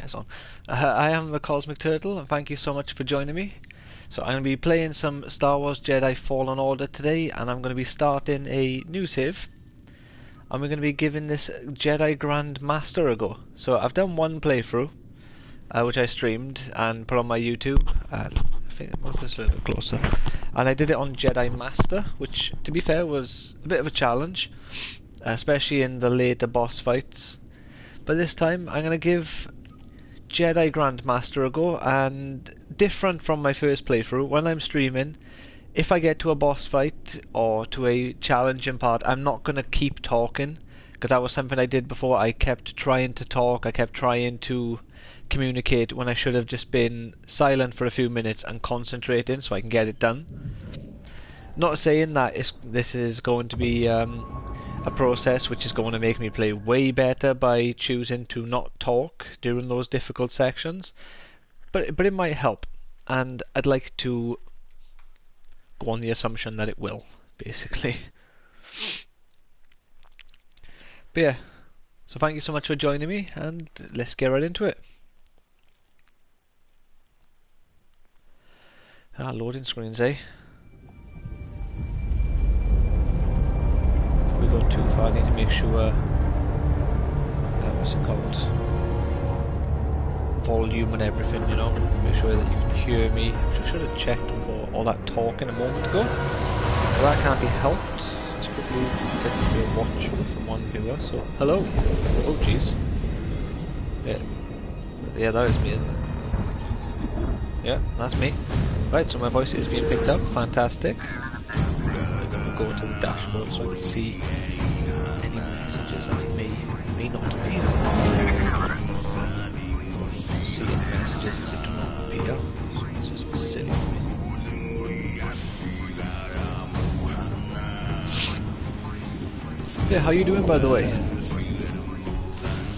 it's on. I am the Cosmic Turtle, and thank you so much for joining me. So I'm going to be playing some Star Wars Jedi Fallen Order today, and I'm going to be starting a new save. And we're going to be giving this Jedi Grand Master a go. So I've done one playthrough, which I streamed and put on my YouTube. I think I'll move this a little closer. And I did it on Jedi Master, which, to be fair, was a bit of a challenge, especially in the later boss fights. But this time I'm going to give Jedi Grandmaster a go, and different from my first playthrough, when I'm streaming, if I get to a boss fight or to a challenging part, I'm not going to keep talking, because that was something I did before. I kept trying to talk, I kept trying to communicate when I should have just been silent for a few minutes and concentrating so I can get it done. Not saying that this is going to be a process which is going to make me play way better by choosing to not talk during those difficult sections, but it might help, and I'd like to go on the assumption that it will, basically. But yeah, so thank you so much for joining me, and let's get right into it. Loading screens, eh? Before we go too far, I need to make sure, what's it called? Volume and everything, you know? Make sure that you can hear me. I should have checked before all that talking a moment ago. Well, that can't be helped. It's quickly technically a watch from one viewer, so hello! Oh jeez. Yeah, that is me, isn't it? Yeah, that's me. Right, so my voice is being picked up. Fantastic. I'm going to go to the dashboard so I can see any messages that may not appear. See any messages that do not appear. So this is silly. Yeah, how you doing, by the way?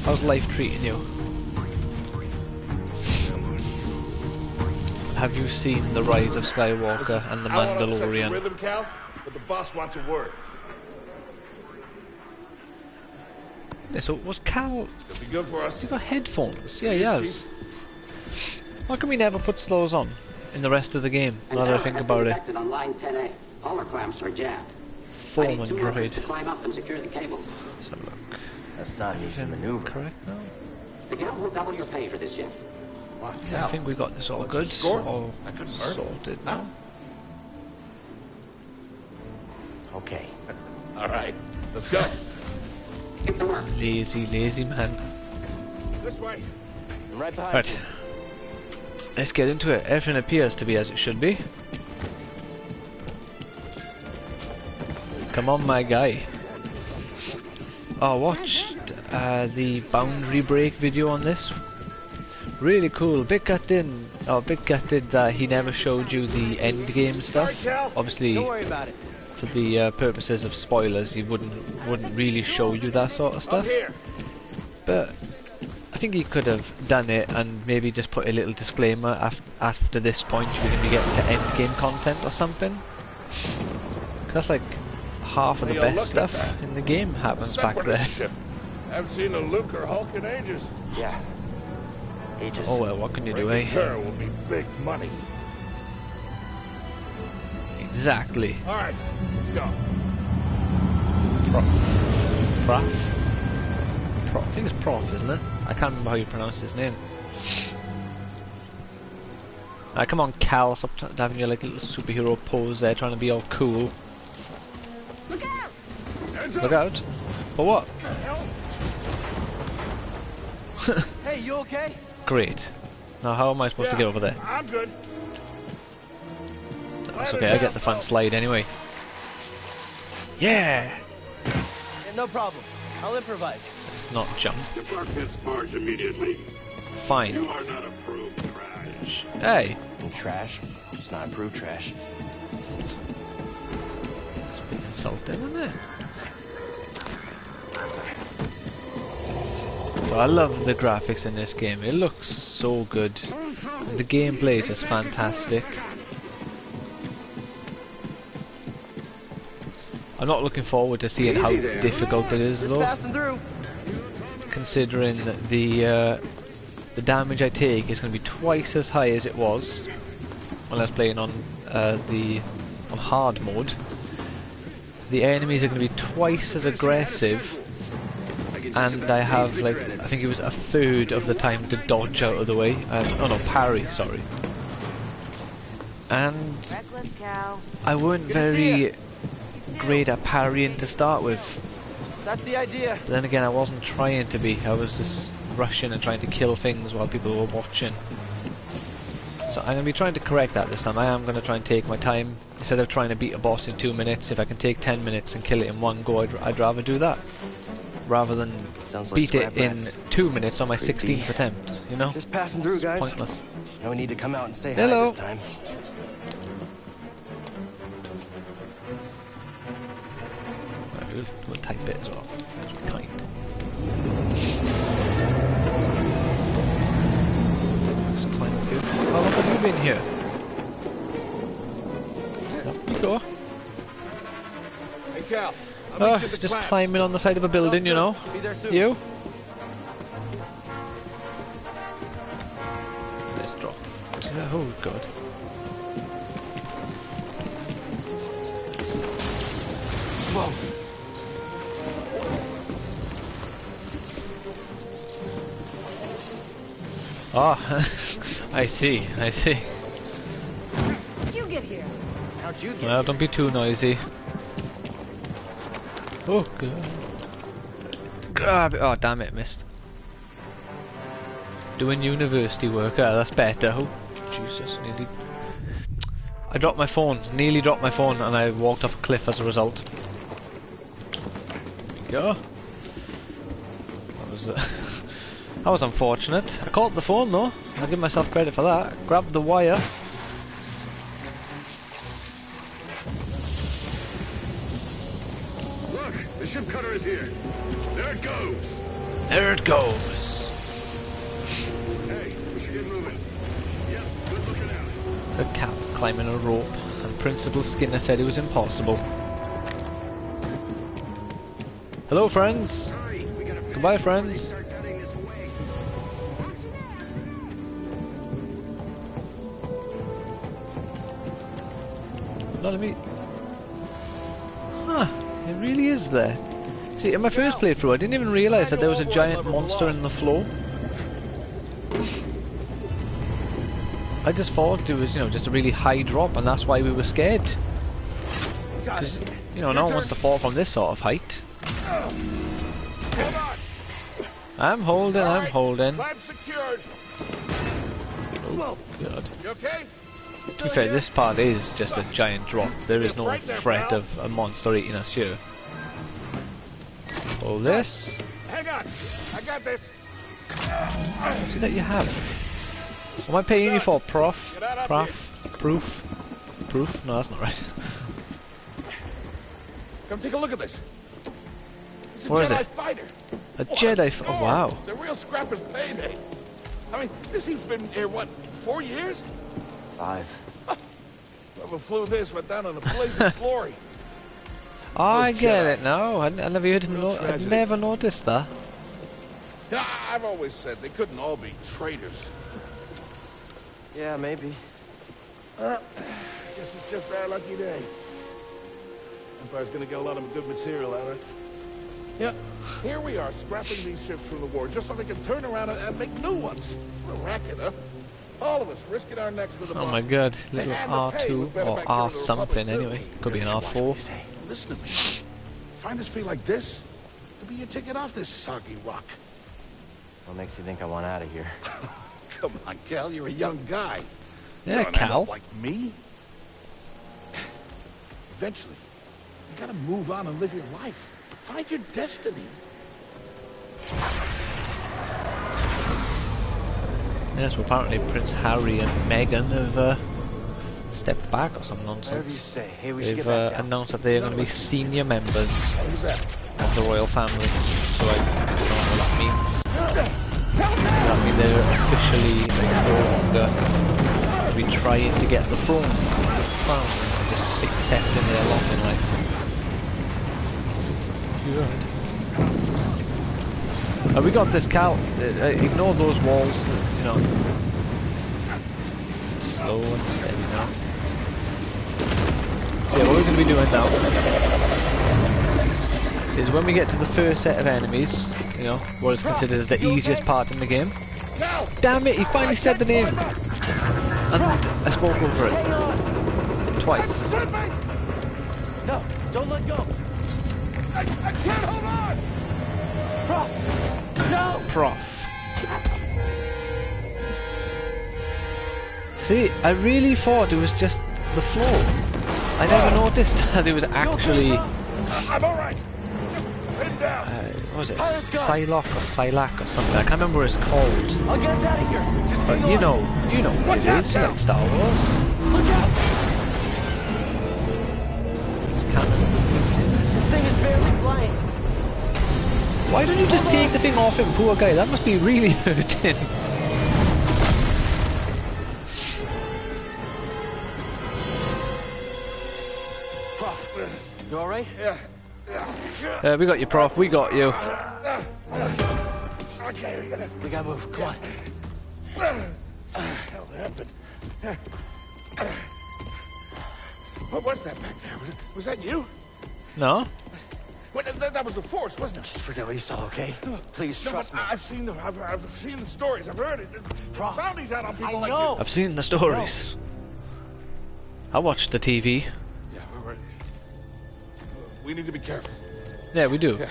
How's life treating you? Have you seen The Rise of Skywalker and The Mandalorian? Rhythm, Cal, but the boss wants a word. Yeah, so was Cal... It'll be good for us. He's got headphones. Yeah, he has. Why can we never put those on in the rest of the game, now that I think about it? On line 10A. All our clamps are jammed. Foreman droid. To climb up and secure the cables. So look. That's not an easy maneuver. Correct now? The gal will double your pay for this shift. Yeah, I think we got this all good. All sorted now. Okay. Alright, let's go. Get to work. Lazy man. This way. I'm right behind Right. you. Let's get into it. Everything appears to be as it should be. Come on, my guy. Oh, I watched the boundary break video on this. Really cool. Bit gutted that he never showed you the end game stuff. Obviously, Don't worry about it. for the purposes of spoilers, he wouldn't really show you that sort of stuff. But I think he could have done it and maybe just put a little disclaimer after this point you're going to get to end game content or something. 'Cause that's like half of the best stuff in the game happens back there. Haven't seen a Luke or Hulk in ages. Yeah. Ages. Oh well, what can you do, eh? Her will be big money. Exactly. All right, let's go. Prof. I think it's Prof, isn't it? I can't remember how you pronounce his name. Come on, Cal, stop having your like little superhero pose there, trying to be all cool. Look out! Look out! For what? Hey, you okay? Great. Now how am I supposed to get over there? I'm good. That's okay, I get the fun slide anyway. Yeah! Yeah, no problem. I'll improvise. Let's not jump. Depart this barge immediately. Fine. You are not approved trash. Hey! Trash. Just not approved trash. It's been insulting, isn't it? So I love the graphics in this game. It looks so good. The gameplay is just fantastic. I'm not looking forward to seeing how difficult it is Just though, passing through. considering the the damage I take is going to be twice as high as it was when I was playing on on hard mode. The enemies are going to be twice as aggressive, and I have like, I think it was a third of the time to dodge out of the way. Oh no, parry, sorry. And Reckless cow. I weren't very great at parrying to start with. That's the idea. But then again, I wasn't trying to be. I was just rushing and trying to kill things while people were watching. So I'm going to be trying to correct that this time. I am going to try and take my time. Instead of trying to beat a boss in 2 minutes, if I can take 10 minutes and kill it in one go, I'd rather do that. Rather than Sounds like beat it scrap in rats. 2 minutes on my Creepy. 16th attempt, you know? Just passing through, guys. Pointless. No need to come out and say Hello. hi this time. Right, we'll type it as well. That's kind. Just climb up here. How long have you been here? Up you go. Hey, Cal. I'll meet you at the Just class. climbing on the side of a building, you know. Be there soon. You? Let's drop. Oh god. Whoa. Ah, I see, I see. How'd you get here? How'd you get Well, don't be too noisy. Oh god. Oh damn it, missed. Doing university work, that's better. Oh, Jesus, nearly. I dropped my phone, nearly dropped my phone, and I walked off a cliff as a result. There we go. That was, that was unfortunate. I caught the phone though, I'll give myself credit for that. Grabbed the wire. Look, the ship cutter is here. There it goes. There it goes. Hey, we should get moving. Yep, good looking out. The cap climbing a rope, and Principal Skinner said it was impossible. Hello, friends. Hurry, we gotta Goodbye, friends. start cutting this away. Not a me. Huh, it really is there. See, in my first playthrough, I didn't even realise that there was a giant monster in the floor. I just thought it was, you know, just a really high drop, and that's why we were scared. Got it. You know, no one wants to fall from this sort of height. Hold on. I'm holding, All I'm right, holding. Clamp secured. Oh, God. You okay? To be fair, this part is just a giant drop. There is no threat of a monster eating us here. Hold this. Hang on. I got this. See that you have. What am I paying you for, prof? Get out of Proof? No, that's not right. Come take a look at this. It's a What is Jedi it? fighter. A What Jedi. storm. Oh, wow. It's a real scrapper's payday. I mean, this thing's been here, what, 4 years? 5. Whoever flew this went down in a blaze of glory. Oh, I Those get Jedi. it now. I never heard Real I'd tragedy. never noticed that. Yeah, I've always said they couldn't all be traitors. Yeah, maybe. Guess it's just our lucky day. Empire's gonna get a lot of good material out of it. Yeah, here we are, scrapping these ships from the war, just so they can turn around and make new ones. What a racket, huh? All of us risking our necks for the Oh my bosses. god, They little had to pay R2 with better or back here R in the something Republic, anyway. too. Could be an Watch what you R4. say. Listen to me. Find us free like this, could be your ticket off this soggy rock. What makes you think I want out of here? Come on, Cal, you're a young guy. Yeah, You're an Cal. adult like me. Eventually, you gotta move on and live your life. Find your destiny. Yes, well, apparently Prince Harry and Meghan have stepped back or some Whatever you nonsense. say. Hey, we should They've get back down. announced that they're going to be senior members Who's that? of the royal family. So I don't know what that means. Does that mean they're officially no longer be trying to get the throne? Crown, or just accepting their lot in life? Good. We got this, Cal. Ignore those walls, you know. Slow and steady now. So yeah, what we're going to be doing now is when we get to the first set of enemies, you know, what is considered as the easiest part in the game. Damn it, he finally said the name! And I spoke over it. Twice. No, don't let go. I can't hold on! Prof! No! Prof. See, I really thought it was just the floor. I never noticed that it was actually... I'm alright. Just pin down. What was it? Pilot's gone. Psylocke or Psylac or something. I can't remember what it's called. I'll get us out of here. Just But hang you on. know what Watch it out, is, Cal. like Star Wars. Look out! Just can't remember. This thing is barely flying. Why don't you just take the thing off him, poor guy? That must be really hurting. Prof, you alright? Yeah. We got you, Prof. We got you. Okay, We gotta move. Come on. hell happened? What was that back there? Was that you? No? What, that was the Force, wasn't it? Just forget what you saw, okay? Please No, trust me. I've seen the stories. I've heard it. There's Prof, bounties out on people I like know. you. I've seen the stories. I watched the TV. Yeah, we need to be careful. Yeah, we do. Yeah.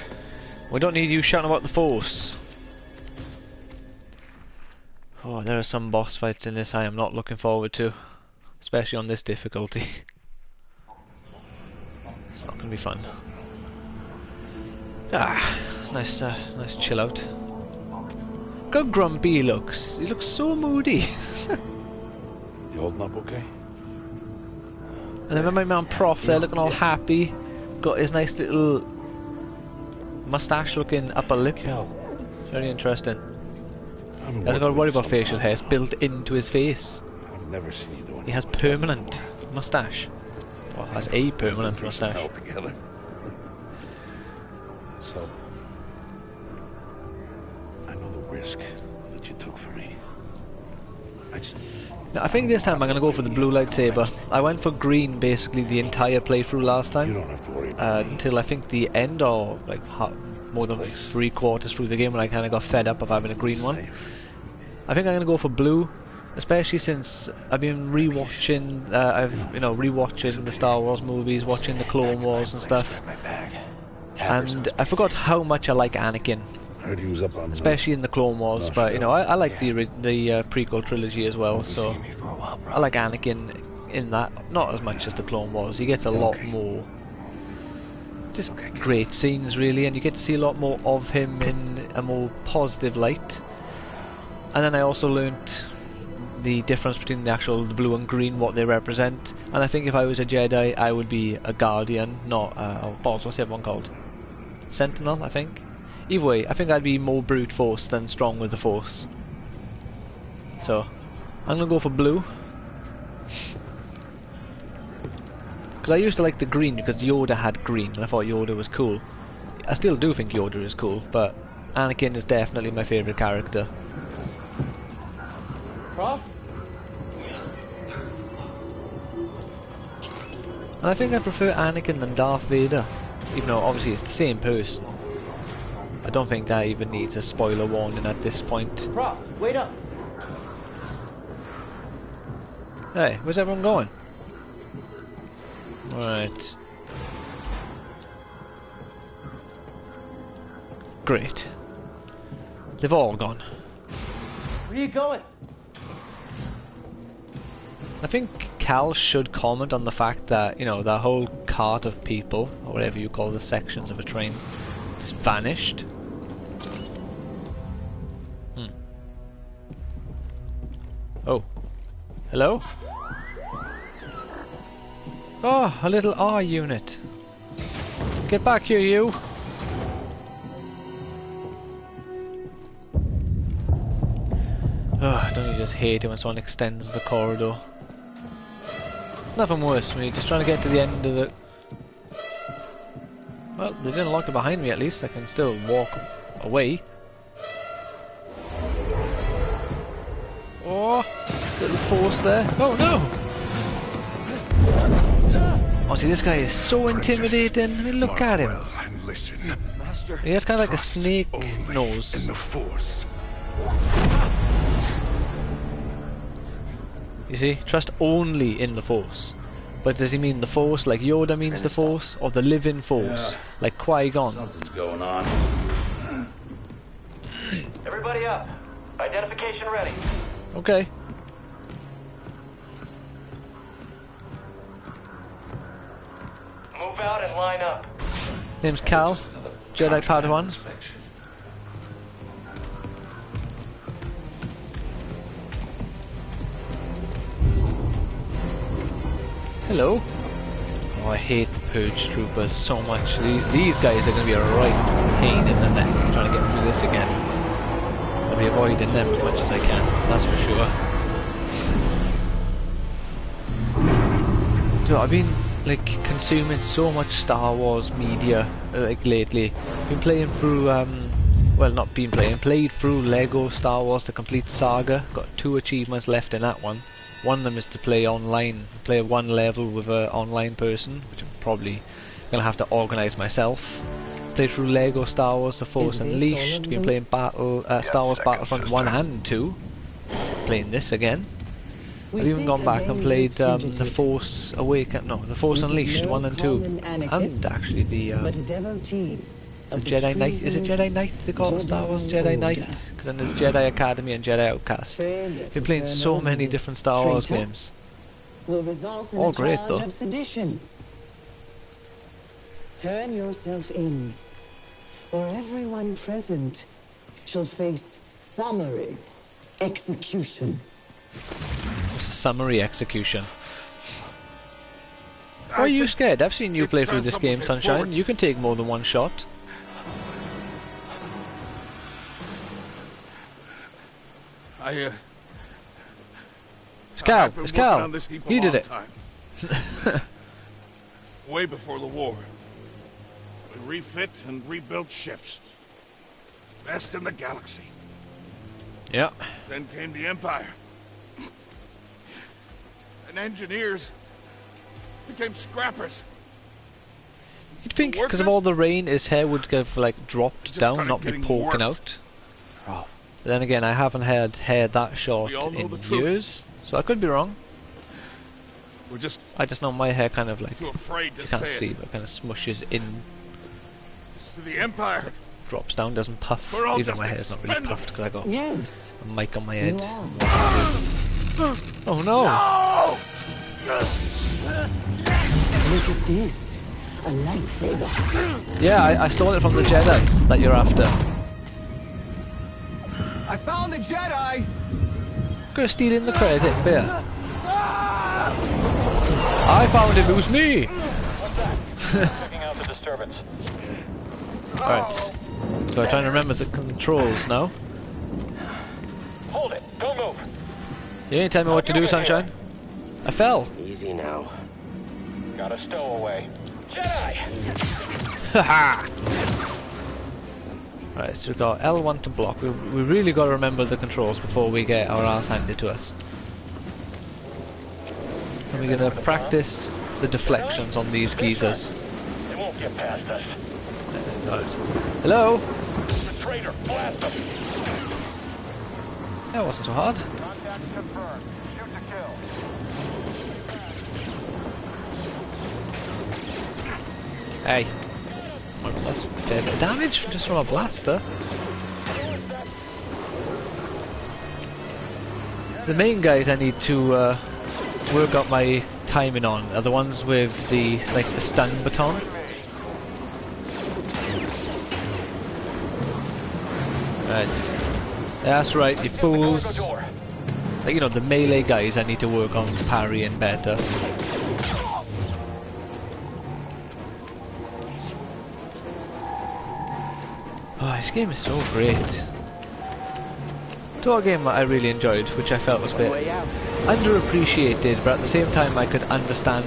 We don't need you shouting about the Force. Oh, there are some boss fights in this I am not looking forward to. Especially on this difficulty. It's not going to be fun. Ah, nice chill out. Look how grumpy he looks. He looks so moody. You holding up okay? And then my man Prof there looking all happy. Got his nice little mustache looking upper lip. Cal, Very interesting. I've been He hasn't got to working worry with about some facial hair. It's time. built into his face. I've never seen you doing He has permanent mustache. Well, has a permanent mustache. Held together. So, I know the risk that you took for me. Now, I think this time I'm going to go for the blue lightsaber. I went for green basically the entire playthrough last You time. don't have to worry about me. Until I think the end or like more than place. 3/4 through the game when I kind of got fed up of having a green one. Safe. I think I'm going to go for blue. Especially since I've been rewatching, rewatching the Star Wars movies, watching the Clone Wars and stuff, My bag. and I forgot how much I like Anakin, I heard he was up on especially in the Clone Wars. No, But you know, I like Yeah. the prequel trilogy as well, so Seen me for a while, bro. I like Anakin in that. Not as much as the Clone Wars. He gets a lot Okay. more, just Okay, Cal. great scenes really, and you get to see a lot more of him in a more positive light. And then I also learnt the difference between the blue and green, what they represent. And I think if I was a Jedi, I would be a Guardian, not what's the other one called? Sentinel, I think. Either way, I think I'd be more brute force than strong with the Force. So, I'm gonna go for blue. Because I used to like the green because Yoda had green, and I thought Yoda was cool. I still do think Yoda is cool, but Anakin is definitely my favourite character. Prof? And I think I prefer Anakin than Darth Vader, even though obviously it's the same person. I don't think that even needs a spoiler warning at this point. Prof, wait up. Hey, where's everyone going? Right. Great. They've all gone. Where are you going? I think Cal should comment on the fact that, you know, that whole cart of people, or whatever you call the sections of a train, just vanished. Oh. Hello? Oh, a little R unit. Get back here, you! Oh, don't you just hate it when someone extends the corridor? Nothing worse when you're just trying to get to the end of the... Well, they didn't lock it behind me at least, I can still walk away. Oh, little force there. Oh no! Oh, see, this guy is so intimidating. I mean, look at him. Well, and listen. Master. He has kind of like a Trust snake only nose. in the Force. You see, trust only in the Force. But does he mean the Force like Yoda means the Force, or the living Force Yeah. like Qui-Gon? Something's going on. Everybody up. Identification ready. Okay. Move out and line up. Name's Cal, Jedi Padawan. Inspection. Hello. Oh, I hate Purge Troopers so much. These guys are going to be a right pain in the neck trying to get through this again. I'll be avoiding them as much as I can, that's for sure. So I've been like consuming so much Star Wars media like lately. Been playing through well, not been playing, played through Lego Star Wars The Complete Saga. Got 2 achievements left in that one. One of them is to play online, play one level with an online person, which I'm probably gonna have to organise myself. Played through Lego Star Wars The Force Unleashed. Been playing Star Wars Battlefront 1 and 2. Playing this again. I've even gone back and played The Force The Force Unleashed 1 and 2, and actually the Jedi Knight. Is it Jedi Knight they call it Star Wars? Jedi Knight? Because then there's Jedi Academy and Jedi Outcast. Been playing so many different Star Wars games. Will result in All a great, charge though. of sedition. Turn yourself in, or everyone present shall face summary execution. Summary execution. Why are you scared? I've seen you play through this game, Sunshine. You can take more than one shot. It's Cal. I've been It's working Cal. on this heap a He did long it. time. Way before the war. We refit and rebuilt ships. Best in the galaxy. Yeah. Then came the Empire. And engineers became scrappers. You'd think because of all the rain, his hair would have like dropped Just down, started not be getting poking warped. out. But then again, I haven't had hair that short We all know in the truth. years, so I could be wrong. We're just I just know my hair kind of like, too afraid to you can't say see, it. but kind of smushes in, To the Empire. drops down, doesn't puff. We're all Even just though my hair's not really expendable. puffed because I got Yes, a mic on my you head. are. Oh no! Oh! Look at this, a lightsaber. Yeah, I stole it from the Jedi that you're after. I found the Jedi! Gonna steal in the credit, fair. I found him, it was me! Checking out the disturbance. Alright, so I'm trying to remember the controls now. Hold it. Don't move. You ain't tell me what to do, Sunshine. I fell. Easy now. Got a stowaway. Jedi! Haha! Right, so we've got L1 to block. We really got to remember the controls before we get our ass handed to us. And we're going to practice the deflections on these geezers. They won't get past us. Got it. Hello? The traitor. Blast them. That wasn't so hard. Contact confirmed. Shoot to kill. Hey. Well, that's a fair bit of damage just from a blaster. The main guys I need to work out my timing on are the ones with the the stun baton. Right. That's right, you fools. Door. Like, you know, the melee guys I need to work on parrying better. Oh, this game is so great. To a game that I really enjoyed, which I felt was a bit underappreciated, but at the same time I could understand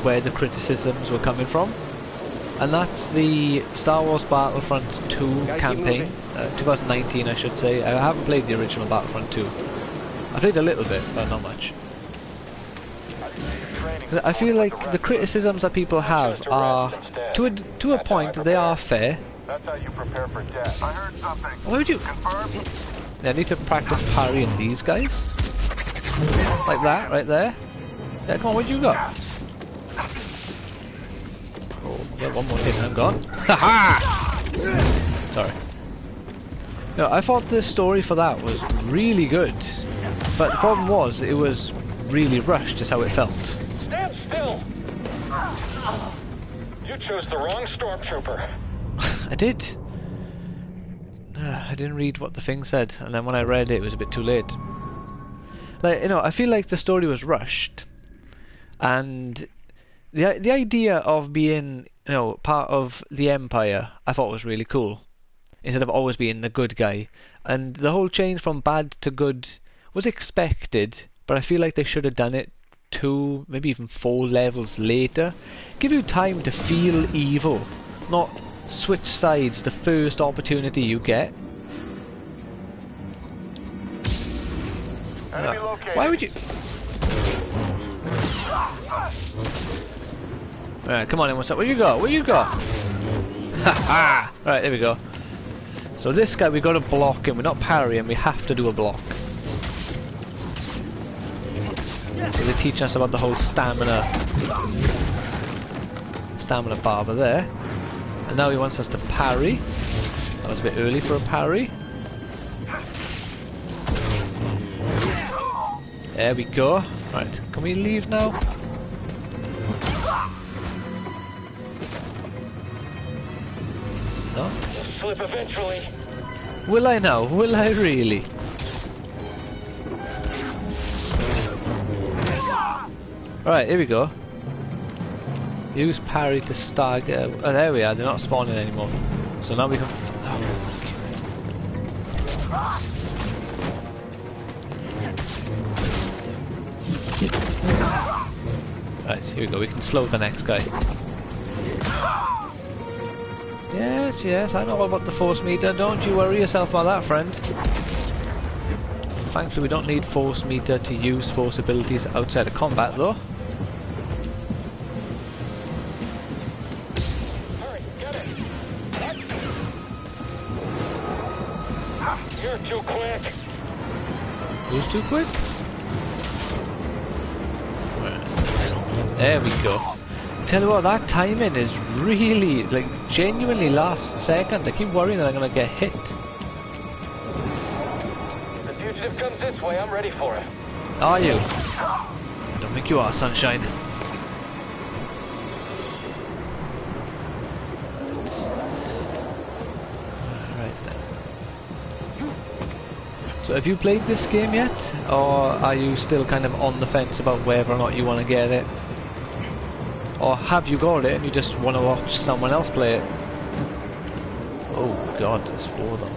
where the criticisms were coming from. And that's the Star Wars Battlefront 2 campaign, 2019 I should say. I haven't played the original Battlefront 2. I played a little bit, but not much. 'Cause I feel like the criticisms that people have are, to a point, they are fair. That's how you prepare for death. I heard something. Why would you? Confirmed? Yeah, I need to practice parrying these guys. Like that, right there. Yeah, come on, where'd you go? Oh, yeah, one more hit and I'm gone. Haha! Sorry. No, I thought the story for that was really good. But the problem was, it was really rushed, is how it felt. Stand still! You chose the wrong stormtrooper. I did. I didn't read what the thing said, and then when I read it was a bit too late. Like, you know, I feel like the story was rushed, and the idea of being, you know, part of the Empire, I thought was really cool. Instead of always being the good guy, and the whole change from bad to good was expected, but I feel like they should have done it 2, maybe even 4 levels later. Give you time to feel evil, not switch sides the first opportunity you get. Enemy located. Why would you? Alright, come on in, what's up? Where you go? Where you go? Haha! Right, there we go. So this guy, we got to block him. We're not parrying, we have to do a block. So they teach us about the whole stamina barber there. And now he wants us to parry. That was a bit early for a parry. There we go. Right, can we leave now? No? Slip eventually. Will I now? Will I really? Alright, here we go. Use parry to stagger. Oh, there we are. They're not spawning anymore. So now we can. Right, here we go. We can slow the next guy. Yes, yes. I know all about the force meter. Don't you worry yourself about that, friend. Thankfully, we don't need force meter to use force abilities outside of combat, though. You're too quick. Who's too quick? There we go. Tell you what, that timing is really, like, genuinely last second. I keep worrying that I'm gonna get hit. The fugitive comes this way. I'm ready for it. Are you? I don't think you are, sunshine. So have you played this game yet? Or are you still kind of on the fence about whether or not you want to get it? Or have you got it and you just want to watch someone else play it? Oh god, there's 4 of them.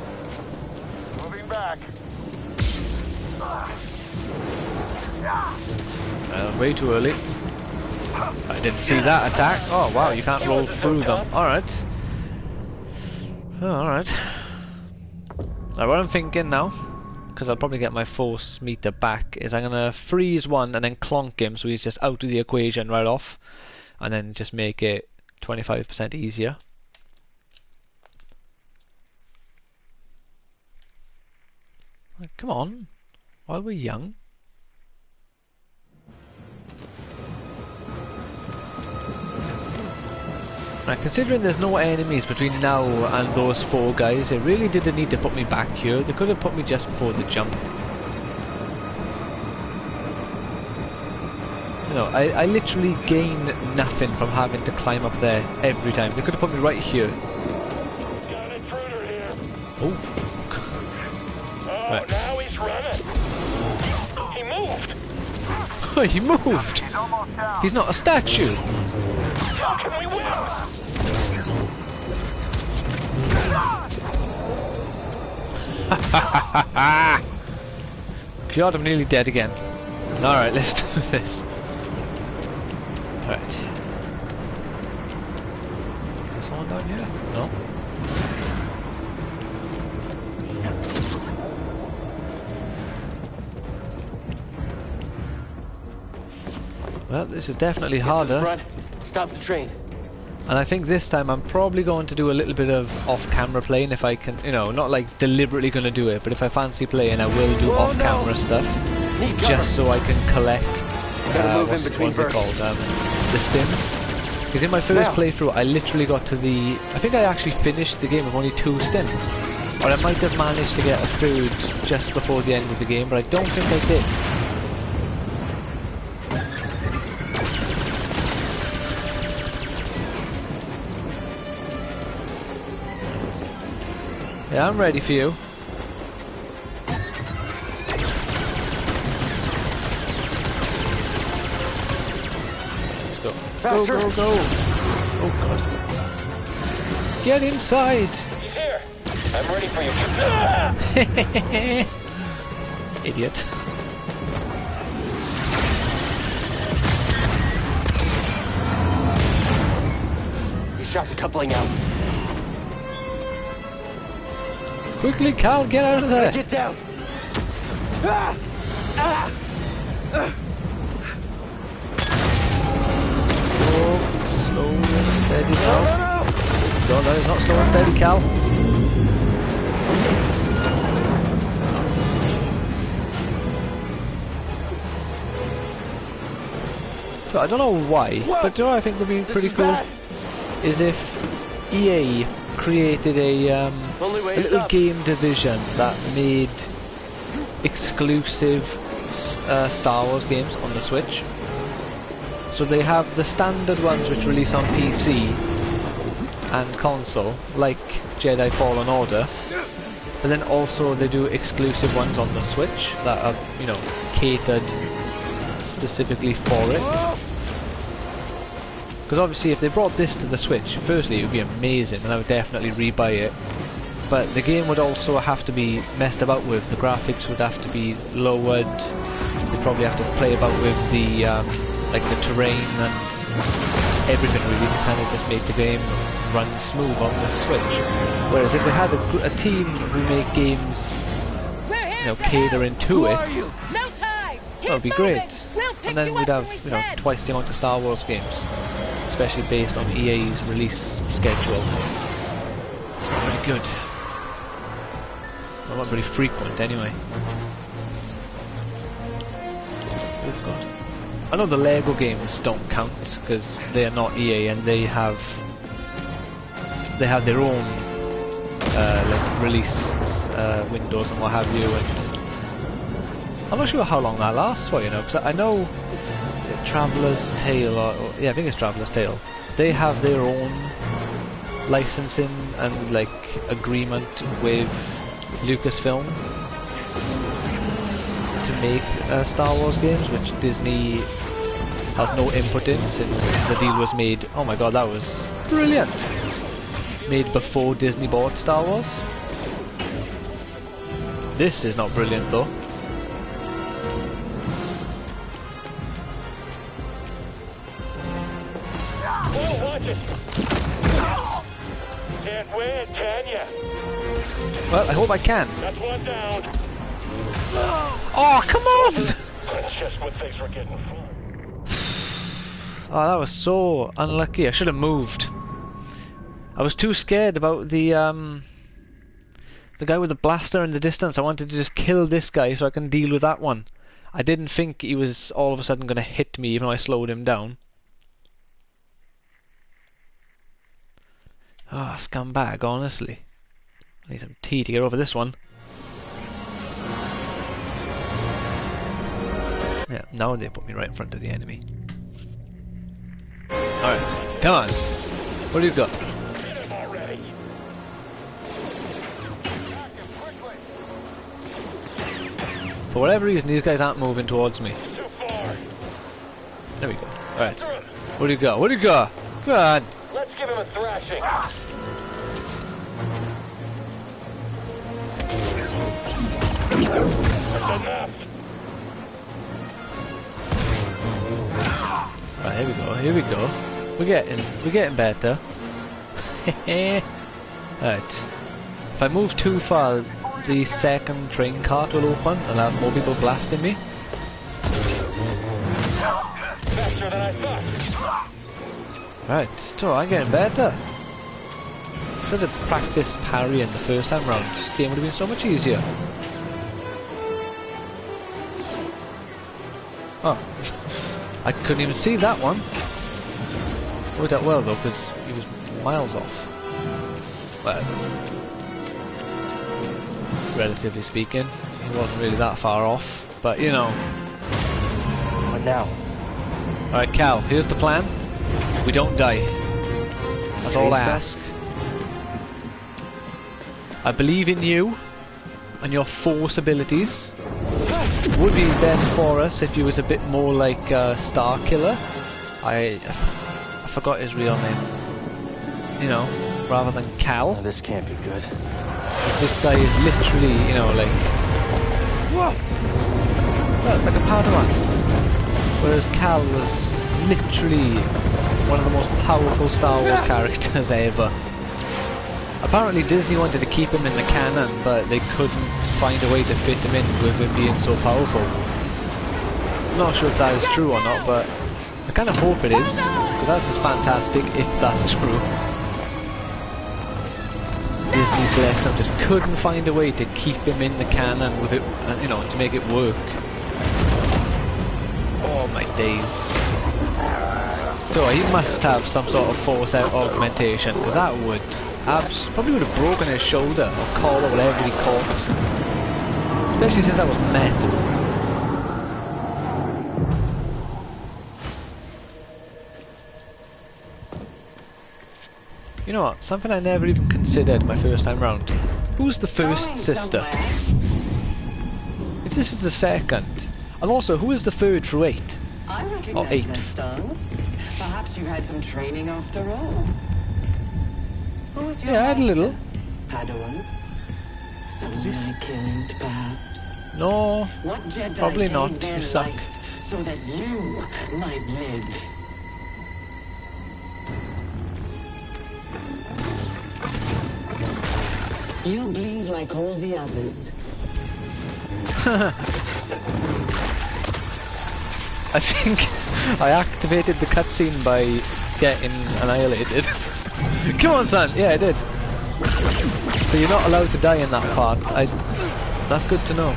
Moving back. Way too early. I didn't see that attack. Oh wow, you can't roll through them. Alright. Oh, alright. Now what I'm thinking now, because I'll probably get my force meter back, is I'm gonna freeze one and then clonk him so he's just out of the equation right off, and then just make it 25% easier. Like, come on, while we're young. Now, considering there's no enemies between now and those 4 guys, they really didn't need to put me back here. They could have put me just before the jump. You know, I literally gain nothing from having to climb up there every time. They could have put me right here. Got an intruder here. Oh. Oh, Right. now he's running. He moved. Oh, he moved! He's almost down. He's not a statue! How can we win? God, I'm nearly dead again. Alright, let's do this. Alright. Is there someone down here? No? Well, this is definitely Get to the harder. front. Stop the train. And I think this time I'm probably going to do a little bit of off-camera playing if I can, you know, not like deliberately going to do it, but if I fancy playing I will do Oh, off-camera no. stuff. Need cover. Just so I can collect, Gotta move in what's between it bursts. called, the stims. Because in my first Now. playthrough I literally got to the, I think I actually finished the game with only 2 stims. Or I might have managed to get a third just before the end of the game, but I don't think I did. Yeah, I'm ready for you. Let's go. Faster. Go, go, go. Oh god. Get inside! He's here. I'm ready for you. Idiot. You shot the coupling out. Quickly, Cal, get out of there! Get down. Ah! Ah! Slow and steady, No, Cal. no, no! No, that is not slow and steady, Cal. So I don't know why, Whoa! but do you know what I think would be This pretty is cool? bad. Is if EA created a Only way is little up. game division that made exclusive Star Wars games on the Switch. So they have the standard ones which release on PC and console, like Jedi Fallen Order, but then also they do exclusive ones on the Switch that are, you know, catered specifically for it. Because obviously if they brought this to the Switch, firstly it would be amazing and I would definitely rebuy it. But the game would also have to be messed about with, the graphics would have to be lowered, they'd probably have to play about with the, like the terrain and everything really to kind of just make the game run smooth on the Switch. Whereas if they had a team who make games, you know, catering to it, No time! that would be great. And then we'd have, you know, twice the amount of Star Wars games, especially based on EA's release schedule. It's not very good. Well, not very frequent anyway. Oh god. I know the Lego games don't count because they are not EA and they have their own like release windows and what have you, and I'm not sure how long that lasts for, you know, because I know Traveller's Tale, or yeah, I think it's Traveller's Tale, they have their own licensing and like agreement with Lucasfilm to make Star Wars games, which Disney has no input in since the deal was made. Oh my god, that was brilliant! Made before Disney bought Star Wars. This is not brilliant though. Whoa, watch it. Can't win, can ya? Well, I hope I can. That's one down. Oh, come on! That's just when things were getting fun. Oh, that was so unlucky. I should have moved. I was too scared about the guy with the blaster in the distance. I wanted to just kill this guy so I can deal with that one. I didn't think he was all of a sudden going to hit me even though I slowed him down. Ah, oh, scumbag, honestly. I need some tea to get over this one. Yeah, now they put me right in front of the enemy. Alright, come on. What do you got? Hit him already. For whatever reason, these guys aren't moving towards me. Too far. There we go. Alright. What do you got? What do you got? Come on. Let's give him a thrashing. That's enough. Right, here we go. Here we go. We're getting better. Right. If I move too far, the second train cart will open and I'll have more people blasting me. faster than I thought. Right, so I'm getting better. Should have practiced parrying the first time round. This game would have been so much easier. Oh, I couldn't even see that one. Worked out well though, because he was miles off. Well, relatively speaking, he wasn't really that far off. But you know. What now? Alright, Cal, here's the plan. We don't die. That's all I ask. I believe in you and your force abilities. Would be best for us if he was a bit more like Star Killer. I forgot his real name. You know, rather than Cal. Oh, this can't be good. This guy is literally, you know, like... Whoa! Like a Padawan. Whereas Cal was literally one of the most powerful Star Wars characters ever. Apparently Disney wanted to keep him in the canon, but they couldn't find a way to fit him in with him being so powerful. I'm not sure if that is true or not, but I kind of hope it is, because that's just fantastic if that's true. Disney, bless them, just couldn't find a way to keep him in the canon with it, you know, to make it work. Oh my days. So he must have some sort of force out augmentation, because that would probably would have broken his shoulder or collar or whatever he caught. Especially since that was metal. You know what? Something I never even considered my first time round. Who's the first sister? If this is the second. And also, who is the third through 8? I Or recognize 8. my stance. Perhaps you've had some training after all. Who was your Yeah, I had a master? little. Padawan? Someone I killed, perhaps? No, What Jedi probably gave not. their You suck. life so that you might live? You bleed like all the others. I think I activated the cutscene by getting annihilated. Come on, son! Yeah, I did. So you're not allowed to die in that part. That's good to know.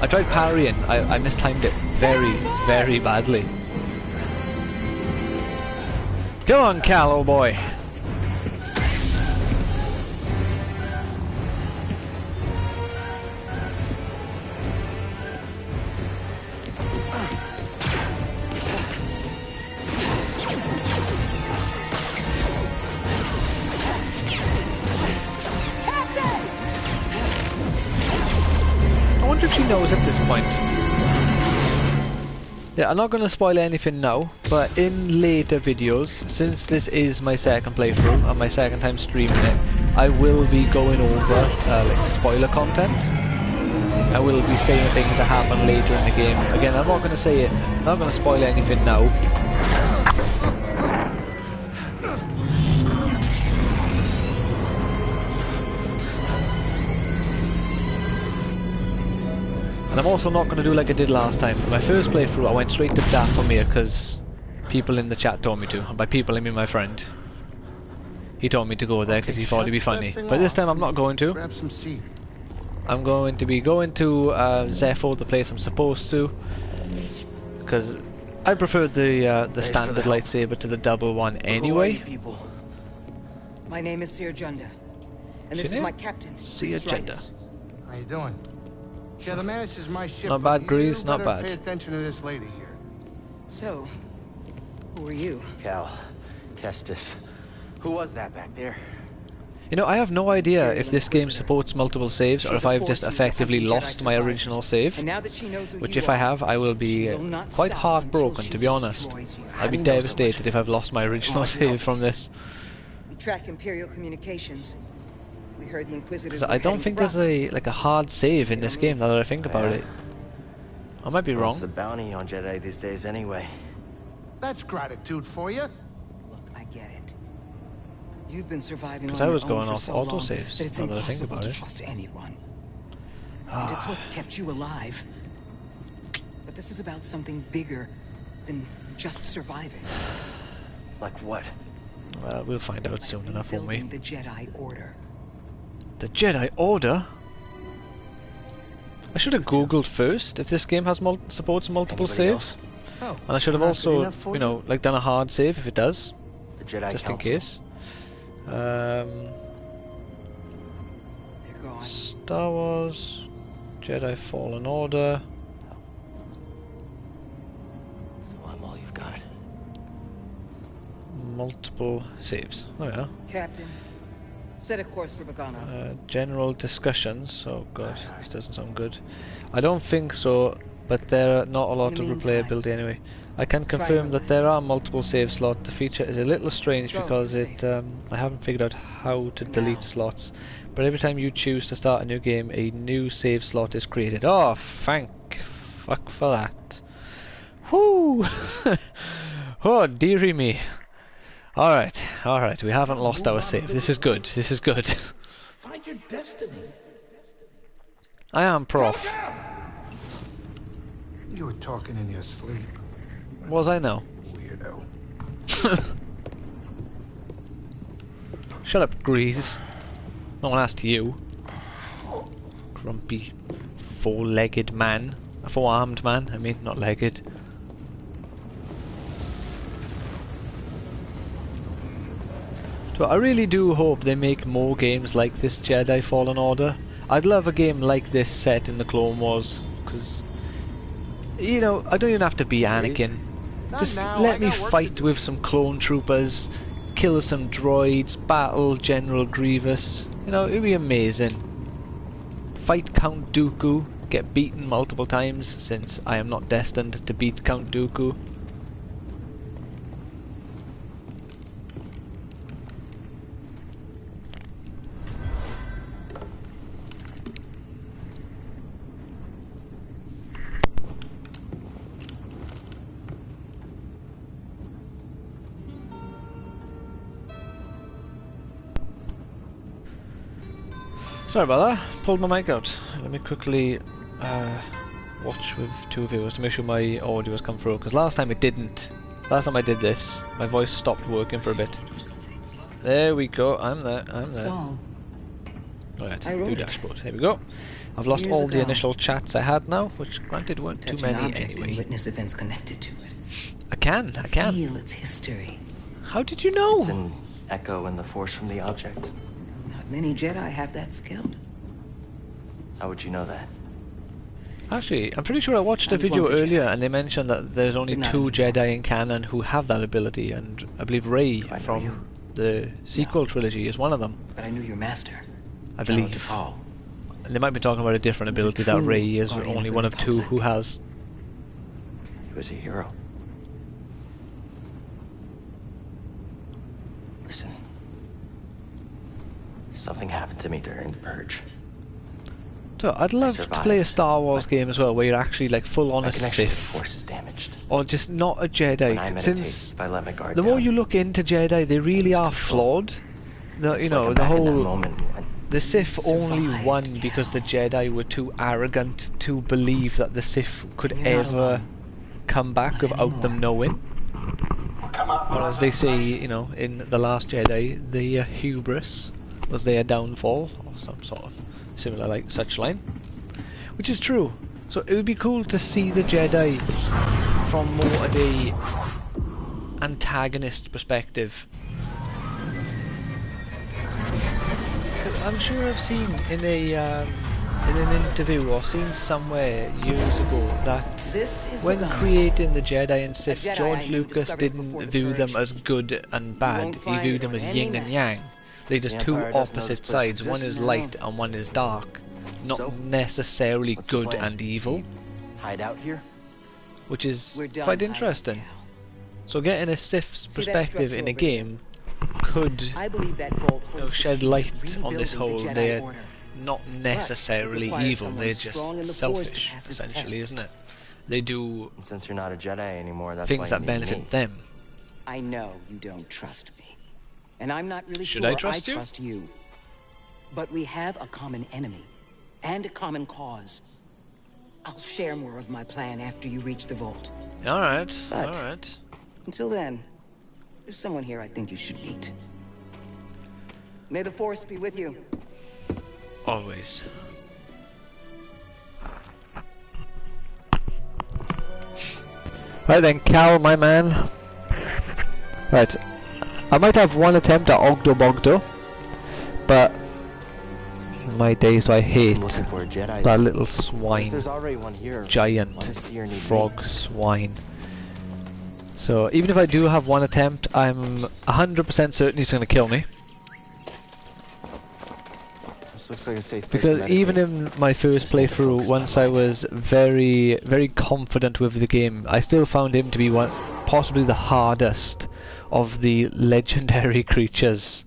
I tried parrying. I mistimed it very, very badly. Come on, Cal, old boy. I wonder if she knows at this point. Yeah, I'm not going to spoil anything now, but in later videos, since this is my second playthrough and my second time streaming it, I will be going over like spoiler content. I will be saying things that happen later in the game. Again, I'm not going to say it, I'm not going to spoil anything now. And I'm also not going to do like I did last time. For my first playthrough I went straight to Dathomir because people in the chat told me to. And by people I mean my friend. He told me to go there because he thought it'd be funny. But this time I'm not going to. Grab some seat. I'm going to be going to Zepho, the place I'm supposed to. Because I prefer the standard lightsaber to the double one anyway. People. My name is Seer Junda, and this is my captain, Seer Junda. How you doing? Yeah, the Mantis is my ship. Not but bad, Grease, you not better bad. Pay attention to this lady here. So, who are you? Cal. Kestis. Who was that back there? You know, I have no idea if this game supports multiple saves or if I've just effectively lost my original save. And now that she knows who Which you if I are, have, I will be she will not quite stop heartbroken, until to she be honest. destroys you. I'd be Who knows so devastated much? if I've lost my original save from this. We track Imperial communications. We heard the Inquisitors. I don't think there's a hard save in this game now that I think about it. I might be What's wrong. the bounty on Jedi these days anyway? That's gratitude for you. Look, I get it. You've been surviving on 'Cause I your was own going for off so long autosaves, that it's now that I think impossible about to it. trust anyone. And it's what's kept you alive. But this is about something bigger than just surviving. Like what? Well, we'll find out soon enough, won't we? Rebuilding the Jedi Order. The Jedi Order? I should have googled first if this game has supports multiple Anybody saves. else? Oh, And I should have not good also, enough for you know, like done a hard save if it does, The Jedi just Council. in case. They're gone. Star Wars, Jedi Fallen Order. So I'm all you've got. Multiple saves. Oh yeah. Captain, set a course for Bogano. General discussions. Oh god, this doesn't sound good. I don't think so, but there are not a lot In of the meantime, replayability anyway. I can try confirm that there relax. are multiple save slots. The feature is a little strange Go, because you're it safe. I haven't figured out how to delete Now. slots. But every time you choose to start a new game, a new save slot is created. Oh, thank fuck for that. Whoo! Oh, dearie me. Alright, we haven't lost our save. This is good, this is good. Find your destiny. I am prof. You were talking in your sleep, Was I now? weirdo. Shut up, Grease. No one asked you. Grumpy, four-legged man. A four-armed man, I mean, not legged. So I really do hope they make more games like this Jedi Fallen Order. I'd love a game like this set in the Clone Wars, because, you know, I don't even have to be Anakin. Just let me fight with some clone troopers, kill some droids, battle General Grievous. You know, it'd be amazing. Fight Count Dooku, get beaten multiple times, since I am not destined to beat Count Dooku. Sorry about that, pulled my mic out. Let me quickly watch with two viewers to make sure my audio has come through, because last time it didn't. Last time I did this, my voice stopped working for a bit. There we go, I'm there. So, Right, I wrote new it. dashboard, here we go. I've lost Years all the ago. initial chats I had now, which granted weren't too touch an many object and anyway. witness events connected to it. I can. Feel its history. How did you know? It's an echo in the force from the object. Not many Jedi have that skill. How would you know that? Actually, I'm pretty sure I watched a I was video once a earlier Jedi. and they mentioned that there's only But not 2 anymore. Jedi in canon who have that ability, and I believe Rey Do I know from you? the sequel trilogy is one of them, But I knew your master. I General believe. T'Pol. And they might be talking about a different He was a ability that true Rey is guardian only of the one of 2 Republic. who has. He was a hero. Listen. Something happened to me during the Purge. So I'd love to survived, play a Star Wars but game as well, where you're actually like full on My a connection to the Sith, force is damaged. or just not a When I Jedi. meditate, Since if I let my guard the more down, you look into Jedi, they really lose are control. flawed. The, it's you like know, I'm the back in that whole moment when the Sith only Survived, won because the Jedi were too arrogant to believe that the Sith could You're not ever alone. come back Not without them knowing. Or as they say, you know, in The Last Jedi, the hubris was their downfall, or some sort of similar like such line. Which is true. So it would be cool to see the Jedi from more of a antagonist perspective. 'Cause I'm sure I've seen in an interview or seen somewhere years ago that This is when Bogano. creating the Jedi and Sith, Jedi I George knew Lucas discovered didn't before the view them Purge. as good and bad. won't He find viewed it them on as any yin and maps. yang. They're just The two Empire doesn't know opposite this place sides. One is exists. light and one is dark. Not So, necessarily what's the good plan? and evil, hide out here? which is We're done quite hiding, interesting. Cal. So getting a Sith's See that perspective structure in a over there? game could I believe that vault you know, holds the shed key to light on this rebuilding whole the Jedi they're Order. not necessarily requires evil, someone they're strong in just the Force to selfish, pass its essentially, test. isn't it? They do And since you're not a Jedi anymore, that's things why that you need benefit me. them. I know you don't trust me. And I'm not really Should sure I trust you? trust you. But we have a common enemy. And a common cause. I'll share more of my plan after you reach the vault. Alright, But- alright. Until then, there's someone here I think you should meet. May the Force be with you. Always. Right then, Cal, my man. Right. I might have one attempt at Ogdo Bogdo, but my days do I hate I'm looking for a Jedi. that little If swine, there's already one here, giant why does Seer need frog me? swine. So even if I do have one attempt, I'm 100% certain he's going to kill me. This looks like a safe place Because to even meditate. in my first Just need to playthrough, focus once my I mind. was very confident with the game, I still found him to be possibly the hardest of the legendary creatures,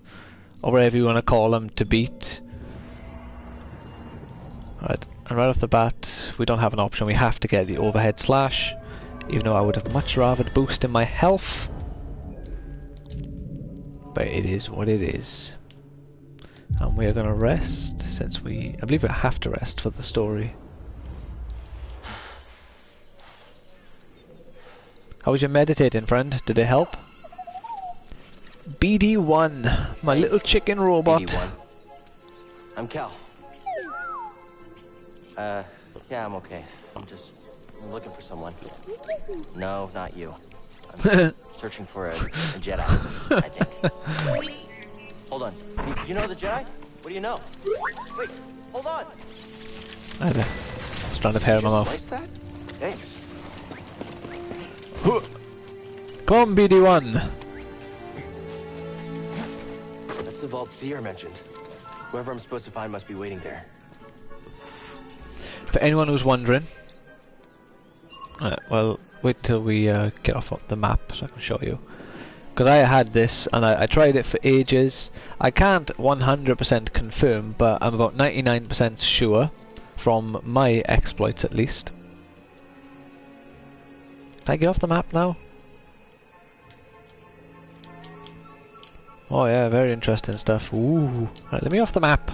or whatever you want to call them, to beat. Right, and right off the bat, we don't have an option. We have to get the overhead slash, even though I would have much rather boost in my health. But it is what it is. And we are going to rest, since I believe we have to rest for the story. How was your meditating, friend? Did it help? BD1, my little chicken robot. BD1. I'm Cal. Yeah, I'm okay. I'm looking for someone. No, not you. I'm searching for a Jedi, I think. Hold on. You know the Jedi? What do you know? Wait, hold on. I have a strand of hair in my mouth. Slice that? Thanks. Come on, BD1. That's the vault Seer mentioned. Whoever I'm supposed to find must be waiting there. For anyone who's wondering, well, wait till we get off the map so I can show you. Because I had this and I tried it for ages. I can't 100% confirm, but I'm about 99% sure from my exploits at least. Can I get off the map now? Oh yeah, very interesting stuff. Ooh, right, let me off the map.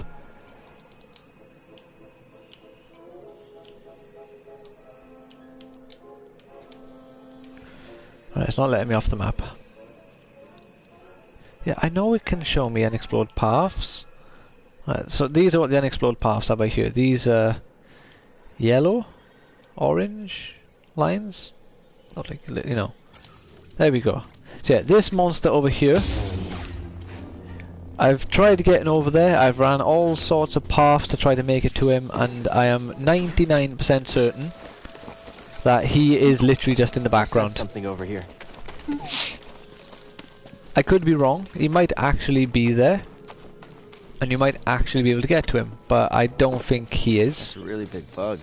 Right, it's not letting me off the map. Yeah, I know it can show me unexplored paths. Right, so these are what the unexplored paths are by here. These are yellow, orange lines. Not like, you know. There we go. So yeah, this monster over here, I've tried getting over there. I've ran all sorts of paths to try to make it to him, and I am 99% certain that he is literally just in the background. Something over here. I could be wrong. He might actually be there, and you might actually be able to get to him, but I don't think he is. It's a really big bug.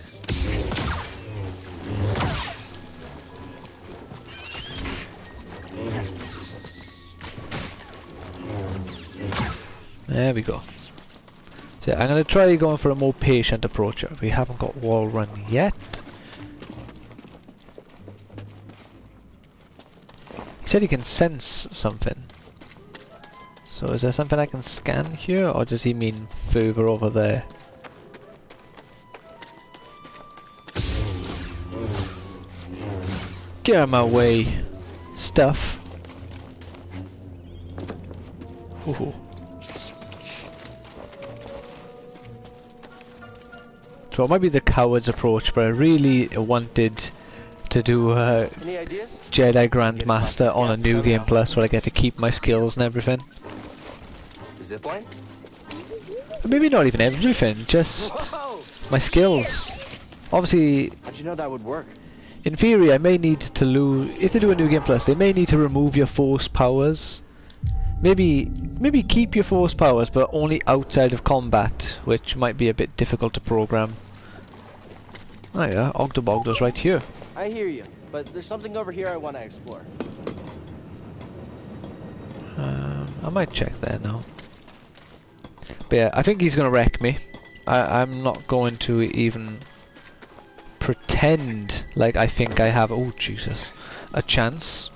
There we go. So yeah, I'm going to try going for a more patient approach. We haven't got wall run yet. He said he can sense something. So is there something I can scan here, or does he mean further over there? Get out of my way, stuff. Ooh. So it might be the coward's approach, but I really wanted to do Any ideas? Jedi Grandmaster on a New Game Plus where I get to keep my skills and everything. Zipline? Maybe not even everything, just Whoa! my skills. Obviously, How'd you know that would work? in theory, I may need to lose. If they do a New Game Plus, they may need to remove your Force powers. Maybe keep your Force powers, but only outside of combat, which might be a bit difficult to program. Oh yeah, Ogdobogdo's right here. I hear you, but there's something over here I want to explore. I might check there now. But yeah, I think he's gonna wreck me. I'm not going to even pretend like I think I have, oh Jesus, a chance.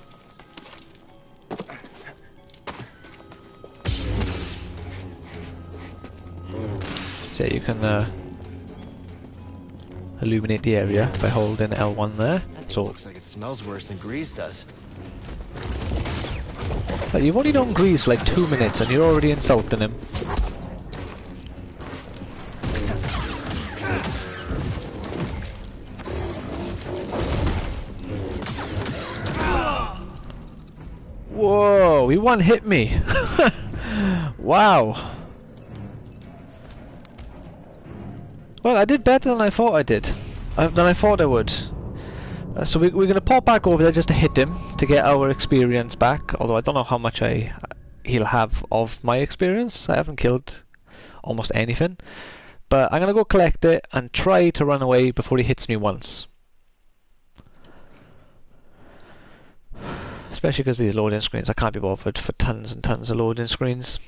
So you can illuminate the area by holding L1 there. So Looks like it smells worse than grease does. you've only done grease for like 2 minutes and you're already insulting him. Whoa, he one hit me. Wow. Well, I did better than I thought I did. Than I thought I would. So we're going to pop back over there just to hit him, to get our experience back. Although I don't know how much he'll have of my experience. I haven't killed almost anything. But I'm going to go collect it and try to run away before he hits me once. Especially because these loading screens, I can't be bothered for tons and tons of loading screens.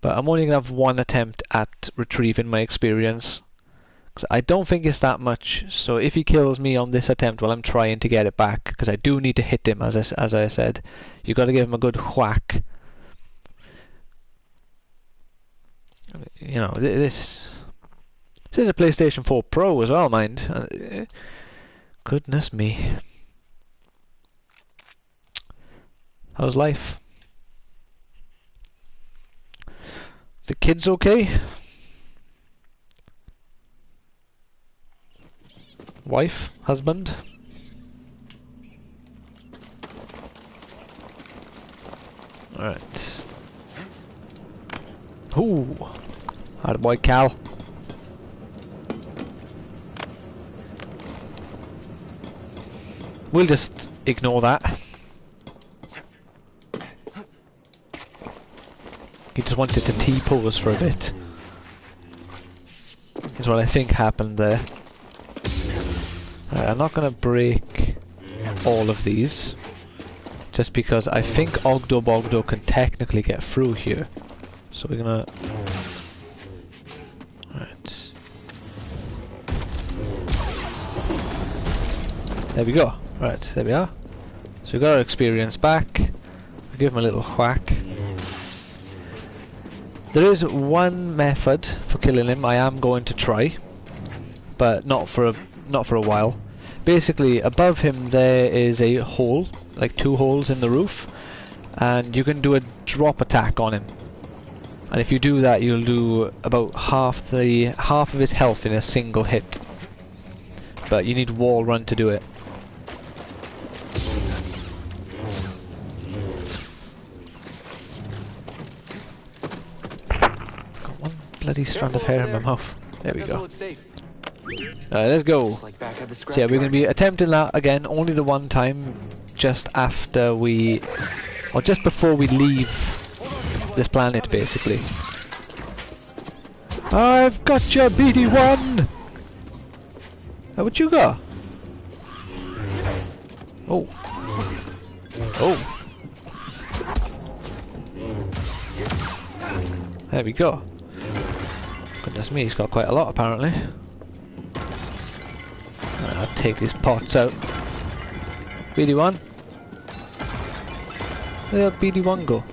But I'm only going to have one attempt at retrieving my experience. I don't think it's that much, so if he kills me on this attempt while I'm trying to get it back, because I do need to hit him, as I said, you got to give him a good whack. You know, this is a PlayStation 4 Pro as well, mind. Goodness me. How's life? The kids okay? Wife? Husband? Alright. Ooh! Howdy boy, Cal. We'll just ignore that. He just wanted to T-pose for a bit. Is what I think happened there. Right, I'm not going to break all of these, just because I think Ogdo Bogdo can technically get through here. So we're going to... Right. There we go. Right, there we are. So we got our experience back. We'll give him a little whack. There is one method for killing him I am going to try, but not for a while. Basically, above him there is a hole, like 2 holes in the roof, and you can do a drop attack on him. And if you do that, you'll do about half of his health in a single hit. But you need wall run to do it. Bloody strand of hair in my mouth. There we go. Let's go. So yeah, we're going to be attempting that again, only the one time, just after we, or just before we leave this planet, basically. I've got your BD1! What you got? Oh. Oh. There we go. Goodness me, he's got quite a lot apparently. I'll take these pots out. BD1. Where did BD1 go?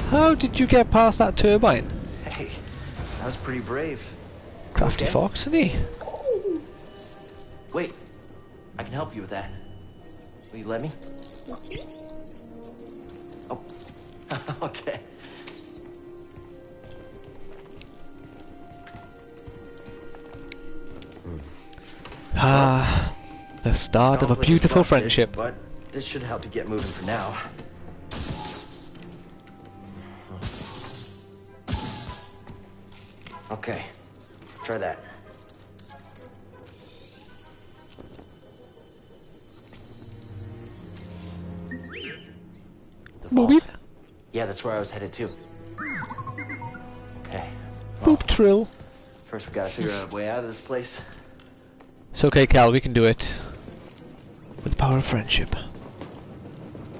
How did you get past that turbine? Hey, that was pretty brave. Crafty fox, isn't he? Wait, I can help you with that. Will you let me? Oh, okay. Ah, the start of a beautiful friendship. But this should help you get moving for now. Okay, try that. Boop. Yeah, that's where I was headed to. Okay. Boop trill. First we gotta figure out a way out of this place. It's okay, Cal, we can do it. With the power of friendship.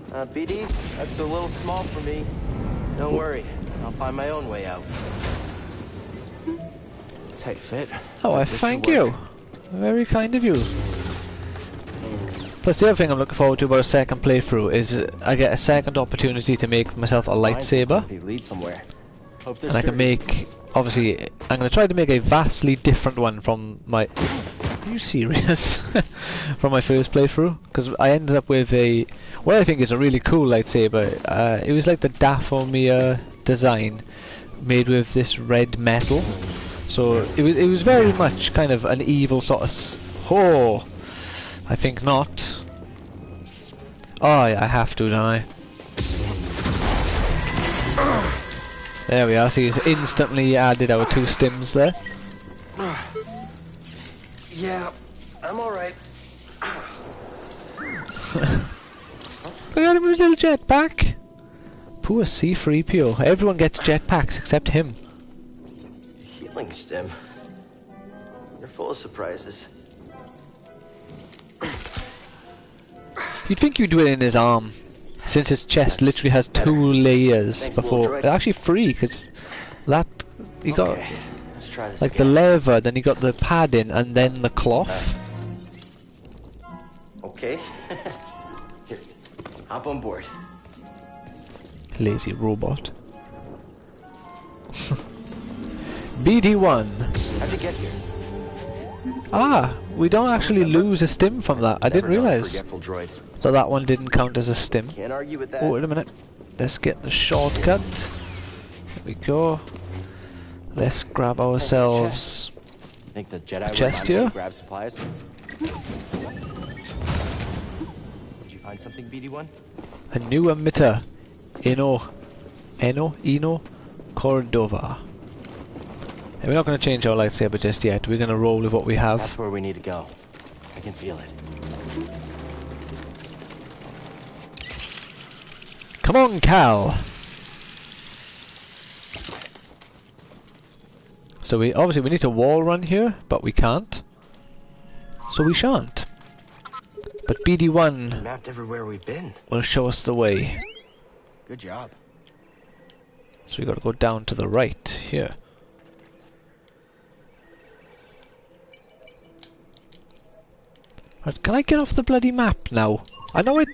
BD, that's a little small for me. Don't worry, I'll find my own way out. Tight fit. Oh, I thank you. Very kind of you. Plus, the other thing I'm looking forward to about a second playthrough is I get a second opportunity to make myself a lightsaber. They lead somewhere. And I can make obviously I'm going to try to make a vastly different one from my... Are you serious? From my first playthrough, because I ended up with a... what I think is a really cool lightsaber. It was like the Dathomir design, made with this red metal. So it was very much kind of an evil sort of... oh! I think not. Oh, yeah, I have to, don't I? There we are, so he's instantly added our 2 stims there. Yeah, I'm alright. Look at him with his little jetpack. Poor C-3PO. Everyone gets jetpacks except him. Healing stim. You're full of surprises. You'd think you'd do it in his arm, since his chest literally has 2 layers. Thanks, before... little droid. actually 3, because that... you got... Okay, let's try this like again. the leather, then you got the padding, and then the cloth. Okay. Here, hop on board. Lazy robot. BD1. How'd you get here? Ah, we don't actually lose a stim from that. I didn't Never known a realise. forgetful droid. So that one didn't count as a stim. Can't argue with that. Oh, wait a minute. Let's get the shortcut. There we go. Let's grab ourselves... Think the Jedi were chest on here? to grab supplies? Did you find something, BD1? a new emitter. Eno Cordova. And we're not going to change our lightsaber just yet. We're going to roll with what we have. That's where we need to go. I can feel it. Come on, Cal! So we obviously we need to wall run here, but we can't. So we shan't. But BD1 Mapped everywhere we've been. will show us the way. Good job. So we got to go down to the right here. Right, can I get off the bloody map now? I know it.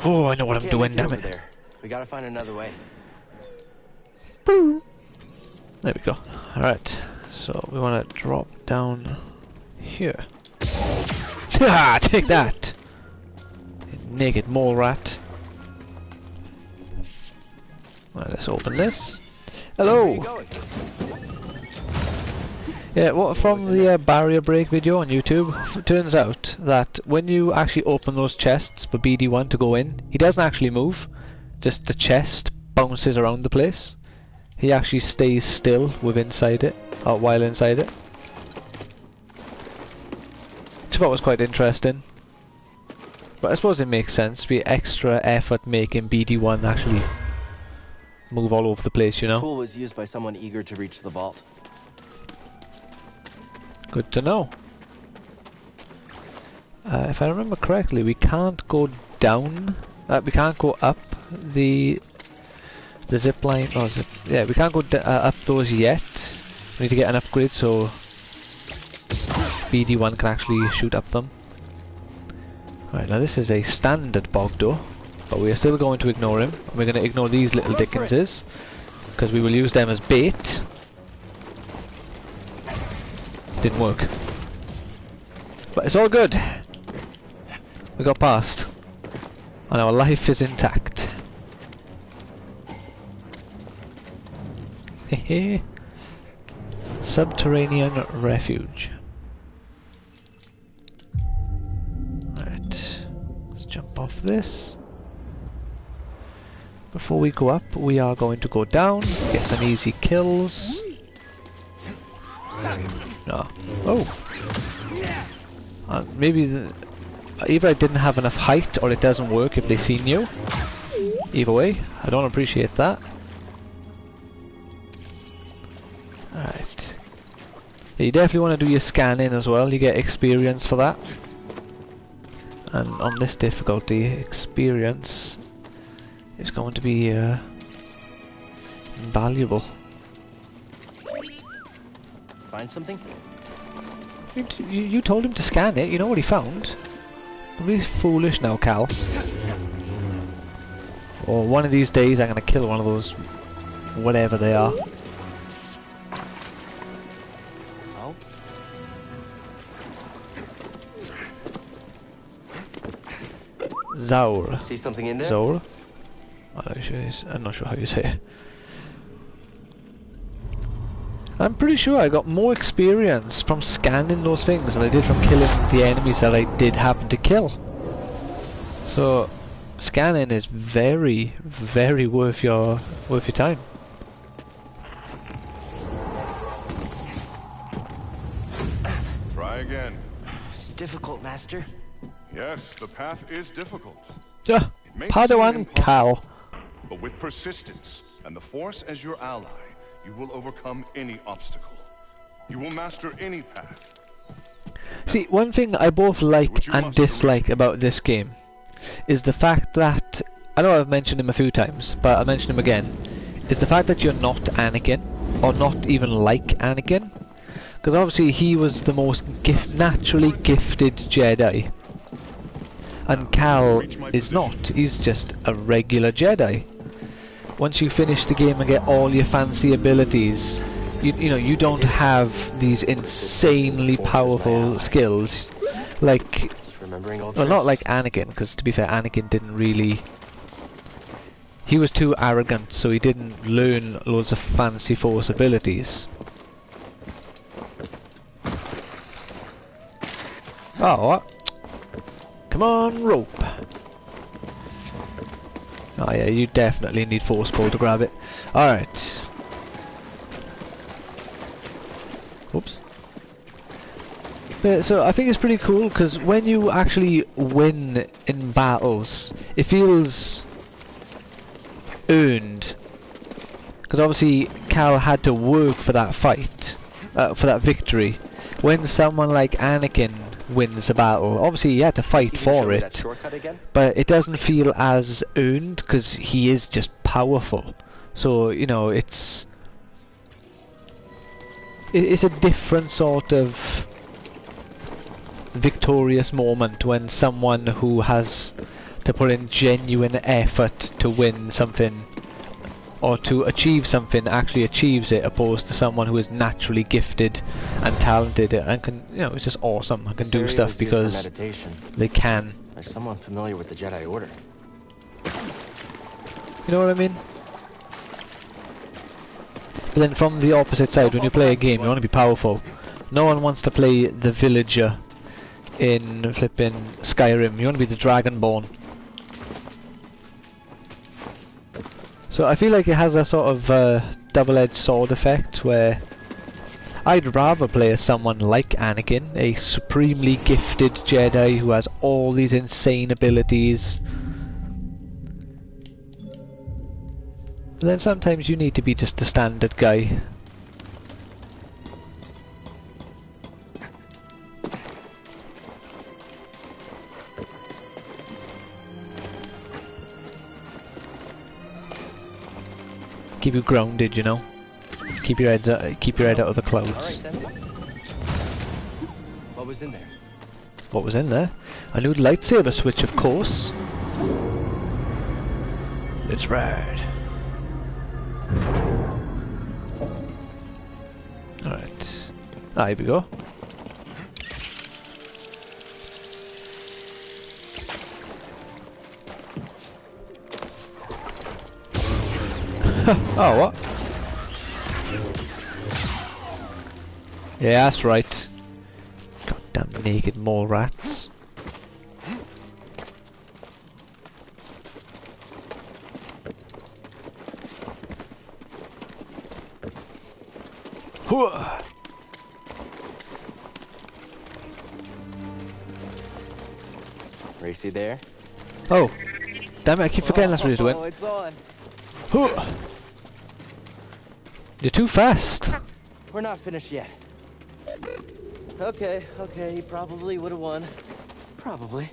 Oh, I know what I'm Can't doing. make it Damn over it! there. We gotta find another way. Boo. There we go. All right. So we want to drop down here. Ah, take that! You naked mole rat. Right, let's open this. Hello. Yeah, what from the barrier break video on YouTube, it turns out that when you actually open those chests for BD1 to go in, he doesn't actually move, just the chest bounces around the place. He actually stays still inside it, or while inside it. Which I thought was quite interesting. But I suppose it makes sense, the extra effort making BD1 actually move all over the place, you This know? tool was used by someone eager to reach the vault. Good to know. If I remember correctly, we can't go down. We can't go up the zip line. Oh, yeah, we can't go up those yet. We need to get an upgrade so BD1 can actually shoot up them. Right, now this is a standard bog door, but we are still going to ignore him. We're going to ignore these little dickenses because we will use them as bait. Didn't work. But it's all good. We got past. And our life is intact. Hehe. Subterranean refuge. Right. Let's jump off this. Before we go up, we are going to go down, get some easy kills. No. Oh. Maybe either I didn't have enough height or it doesn't work if they seen you. Either way, I don't appreciate that. Alright. Yeah, you definitely want to do your scanning as well, you get experience for that. And on this difficulty, experience is going to be invaluable. Find something? You told him to scan it, you know what he found. Don't be foolish now, Cal. Or one of these days I'm gonna kill one of those, whatever they are. Zaur. See something in there? Zaur? I'm not sure how you say it. I'm pretty sure I got more experience from scanning those things than I did from killing the enemies that I did happen to kill. So scanning is very, very worth your time. Try again. It's difficult, Master. Yes, the path is difficult. Yeah, It may Padawan seem Cal. impossible, but with persistence and the Force as your ally, you will overcome any obstacle. You will master any path. See, one thing I both like What you and must to dislike reach- about this game is the fact that, I know I've mentioned him a few times, but I'll mention him again, is the fact that you're not Anakin, or not even like Anakin. Because obviously he was the most naturally gifted Jedi. And Cal is not, he's just a regular Jedi. Once you finish the game and get all your fancy abilities, you know, you don't have these insanely powerful skills like, Remembering all well, not tricks. like Anakin, because to be fair, Anakin didn't really, he was too arrogant, so he didn't learn loads of fancy Force abilities. Oh, what? Come on, rope. Oh yeah, you definitely need Force pull to grab it. Alright. Oops. So I think it's pretty cool because when you actually win in battles, it feels earned. Because obviously Cal had to work for that fight, for that victory. When someone like Anakin wins a battle, obviously he had to fight You can show for me that it, shortcut again? but it doesn't feel as earned because he is just powerful. So, you know, it's a different sort of victorious moment when someone who has to put in genuine effort to win something or to achieve something actually achieves it, opposed to someone who is naturally gifted and talented and can, you know, it's just awesome and can This do area stuff was used for because meditation. they can. There's someone familiar with the Jedi Order. You know what I mean? But then from the opposite side, when you play a game, you want to be powerful. No one wants to play the villager in flipping Skyrim. You want to be the Dragonborn. So I feel like it has a sort of double-edged sword effect where I'd rather play as someone like Anakin, a supremely gifted Jedi who has all these insane abilities. But then sometimes you need to be just the standard guy. Keep you grounded, you know. Keep your head out of the clouds. Alright then. What was in there? What was in there? A new lightsaber switch, of course. It's red. Alright. Ah, here we go. Oh, what? Yeah, that's right. Goddamn naked mole rats. Hooah! Racy there? Oh, damn it! I keep forgetting that's what he's doing. Oh, it's on. Hooah! You're too fast. We're not finished yet. Okay, he probably would have won. Probably.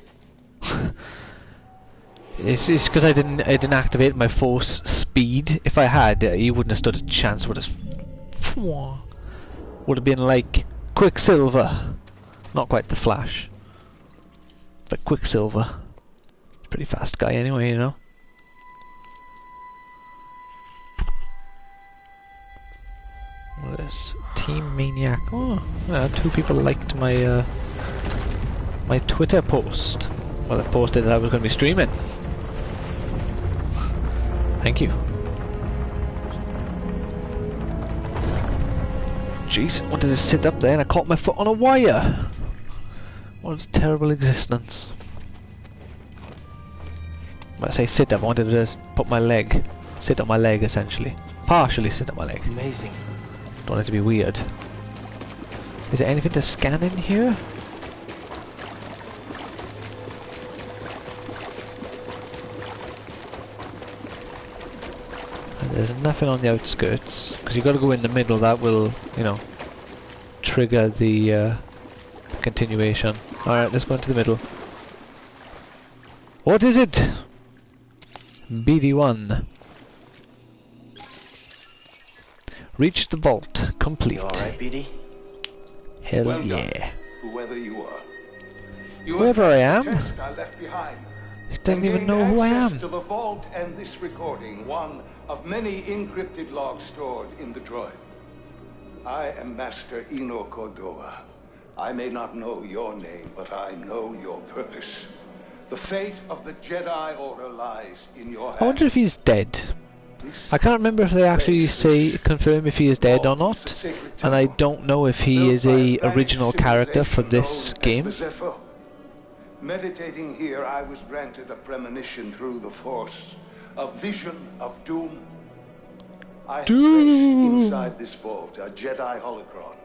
It's because I didn't activate my force speed. If I had, he wouldn't have stood a chance. Would have been like Quicksilver, not quite the Flash, but Quicksilver. Pretty fast guy anyway, you know. What is this? Team Maniac? Oh, 2 people liked my my Twitter post. Well, I posted that I was going to be streaming. Thank you. Jeez, I wanted to sit up there and I caught my foot on a wire. What a terrible existence. When I say sit up, I wanted to just put my leg, sit on my leg essentially. Partially sit on my leg. Amazing. Don't want it to be weird. Is there anything to scan in here? And there's nothing on the outskirts, because you've got to go in the middle. That will, you know, trigger the continuation. Alright, let's go into the middle. What is it? BD1. Reach the vault. Complete. You alright, BD? Hell Well yeah. done, whoever you are. You Whoever I have am? passed the test I left behind. He doesn't and even gained know who I access am. to the vault and this recording, one of many encrypted logs stored in the droid. I am Master Eno Cordova. I may not know your name, but I know your purpose. The fate of the Jedi Order lies in your hands. I wonder if he's dead. I can't remember if they actually confirm if he is dead or not, and I don't know if he is a original character for this game. Meditating here, I was granted a premonition through the Force, a vision of doom. I have placed inside this vault a Jedi holocron,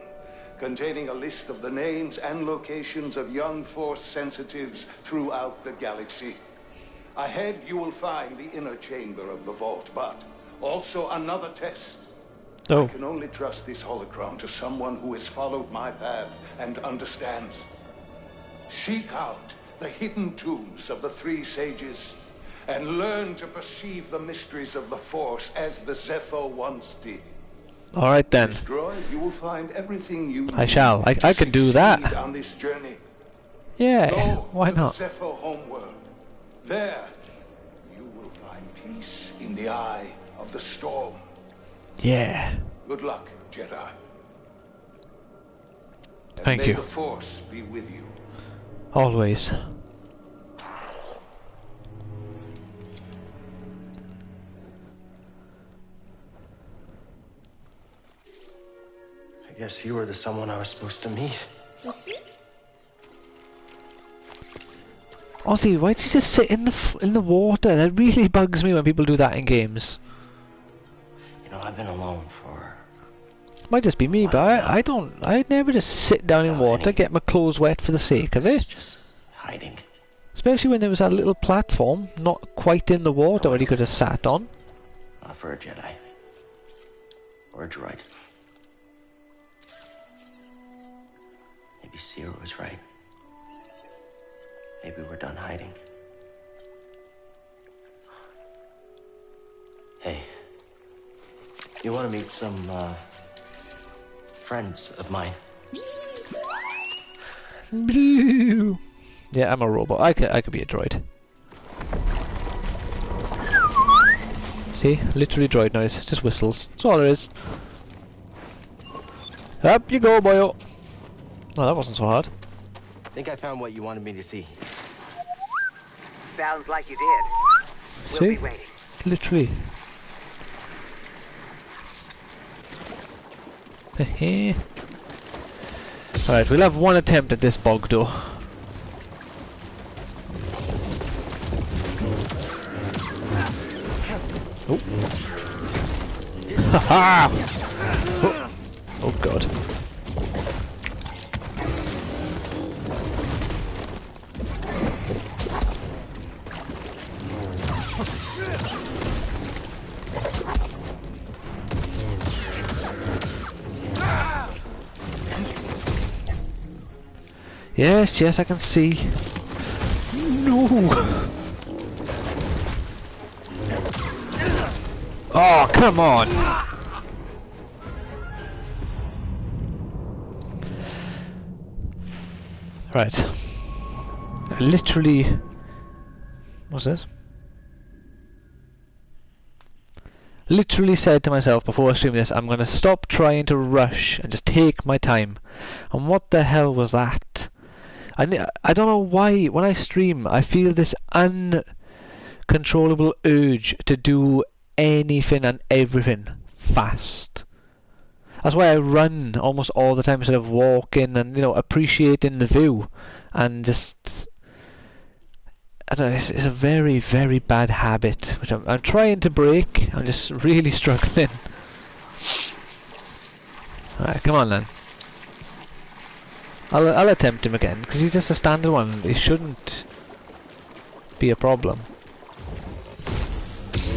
containing a list of the names and locations of young Force sensitives throughout the galaxy. Ahead, you will find the inner chamber of the vault, but also another test. Oh. I can only trust this holocron to someone who has followed my path and understands. Seek out the hidden tombs of the three sages and learn to perceive the mysteries of the Force as the Zephyr once did. Alright then. This droid, you will find everything you I shall. I can do that. on this journey. Yeah, Go why to not? the Zephyr homeworld. There, you will find peace in the eye of the storm. Yeah. Good luck, Jedi. And Thank may you. the Force be with you. Always. I guess you were the someone I was supposed to meet. Ozzy, why did you just sit in the water? That really bugs me when people do that in games. You know, I've been alone for... Might just be me, but I'd never just sit down in water, get my clothes wet for the sake of it. Just hiding. Especially when there was that little platform, not quite in the water, where he could have sat on. Not for a Jedi. Or a droid. Maybe Seer was right. Maybe we're done hiding. Hey. You want to meet some, friends of mine? Blue. Yeah, I'm a robot. I could be a droid. See? Literally droid noise. Just whistles. That's all there is. Up you go, boyo. Oh, that wasn't so hard. Think I found what you wanted me to see. Sounds like you did. We'll See? be waiting. Literally. Hehe. Alright, we'll have one attempt at this bog door. Oh. Haha! Oh. Oh god. Yes, yes, I can see. No! Oh, come on! Right. I literally... What's this? Literally said to myself before I stream this, I'm gonna stop trying to rush and just take my time. And what the hell was that? I don't know why when I stream I feel this uncontrollable urge to do anything and everything fast. That's why I run almost all the time instead of walking and, you know, appreciating the view. And just, I don't know, it's a very, very bad habit, which I'm trying to break. I'm just really struggling. Alright, come on then. I'll attempt him again, because he's just a standard one. It shouldn't be a problem.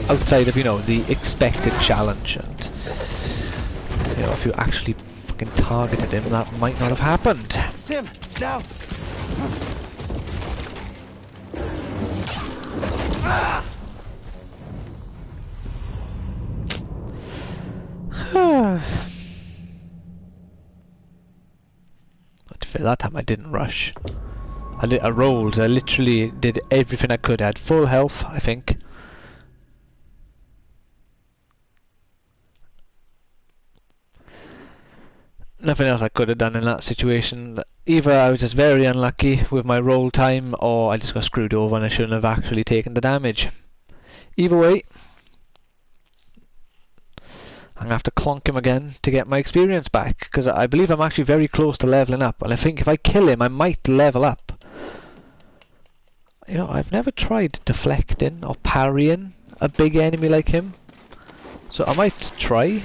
Outside of, you know, the expected challenge, and you know, if you actually fucking targeted him, that might not have happened. Stim, now. That time I didn't rush. I rolled. I literally did everything I could. I had full health, I think. Nothing else I could have done in that situation. Either I was just very unlucky with my roll time, or I just got screwed over and I shouldn't have actually taken the damage. Either way, I'm going to have to clonk him again to get my experience back, because I believe I'm actually very close to leveling up, and I think if I kill him I might level up. You know, I've never tried deflecting or parrying a big enemy like him, so I might try.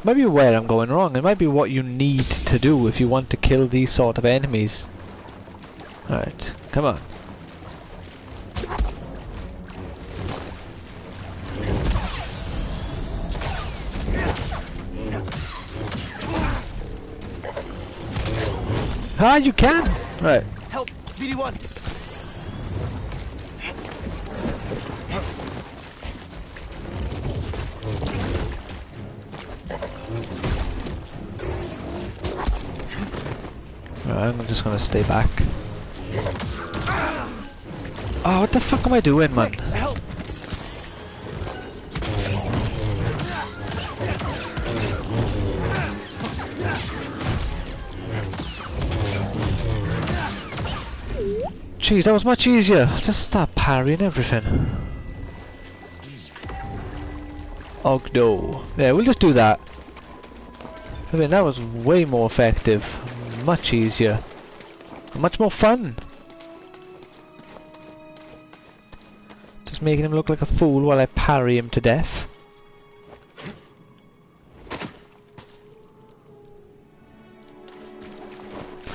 Might be where I'm going wrong. It might be what you need to do if you want to kill these sort of enemies. Alright, come on. Ah, you can! Right. Help! BD1! Right, I'm just gonna stay back. Oh, what the fuck am I doing, man? Help! Jeez, that was much easier. Just start parrying everything. Ogdo. Yeah, we'll just do that. I mean, that was way more effective. Much easier. Much more fun. Just making him look like a fool while I parry him to death.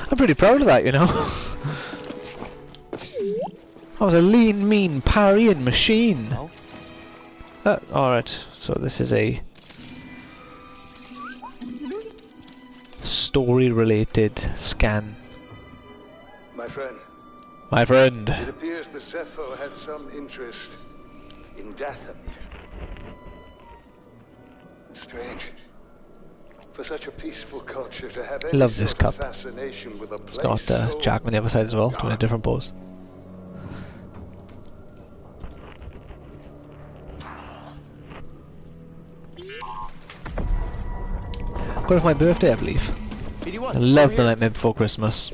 I'm pretty proud of that, you know. I was a lean, mean parrying machine. Alright, so this is a story-related scan. My friend. My friend. It appears the Zepho had some interest in Dathomir. Strange. For such a peaceful culture to have any Love this sort of cup. fascination with a place Got so Jack on the other side as well, doing a different pose. Got it for my birthday, I believe. I love the Nightmare Before Christmas.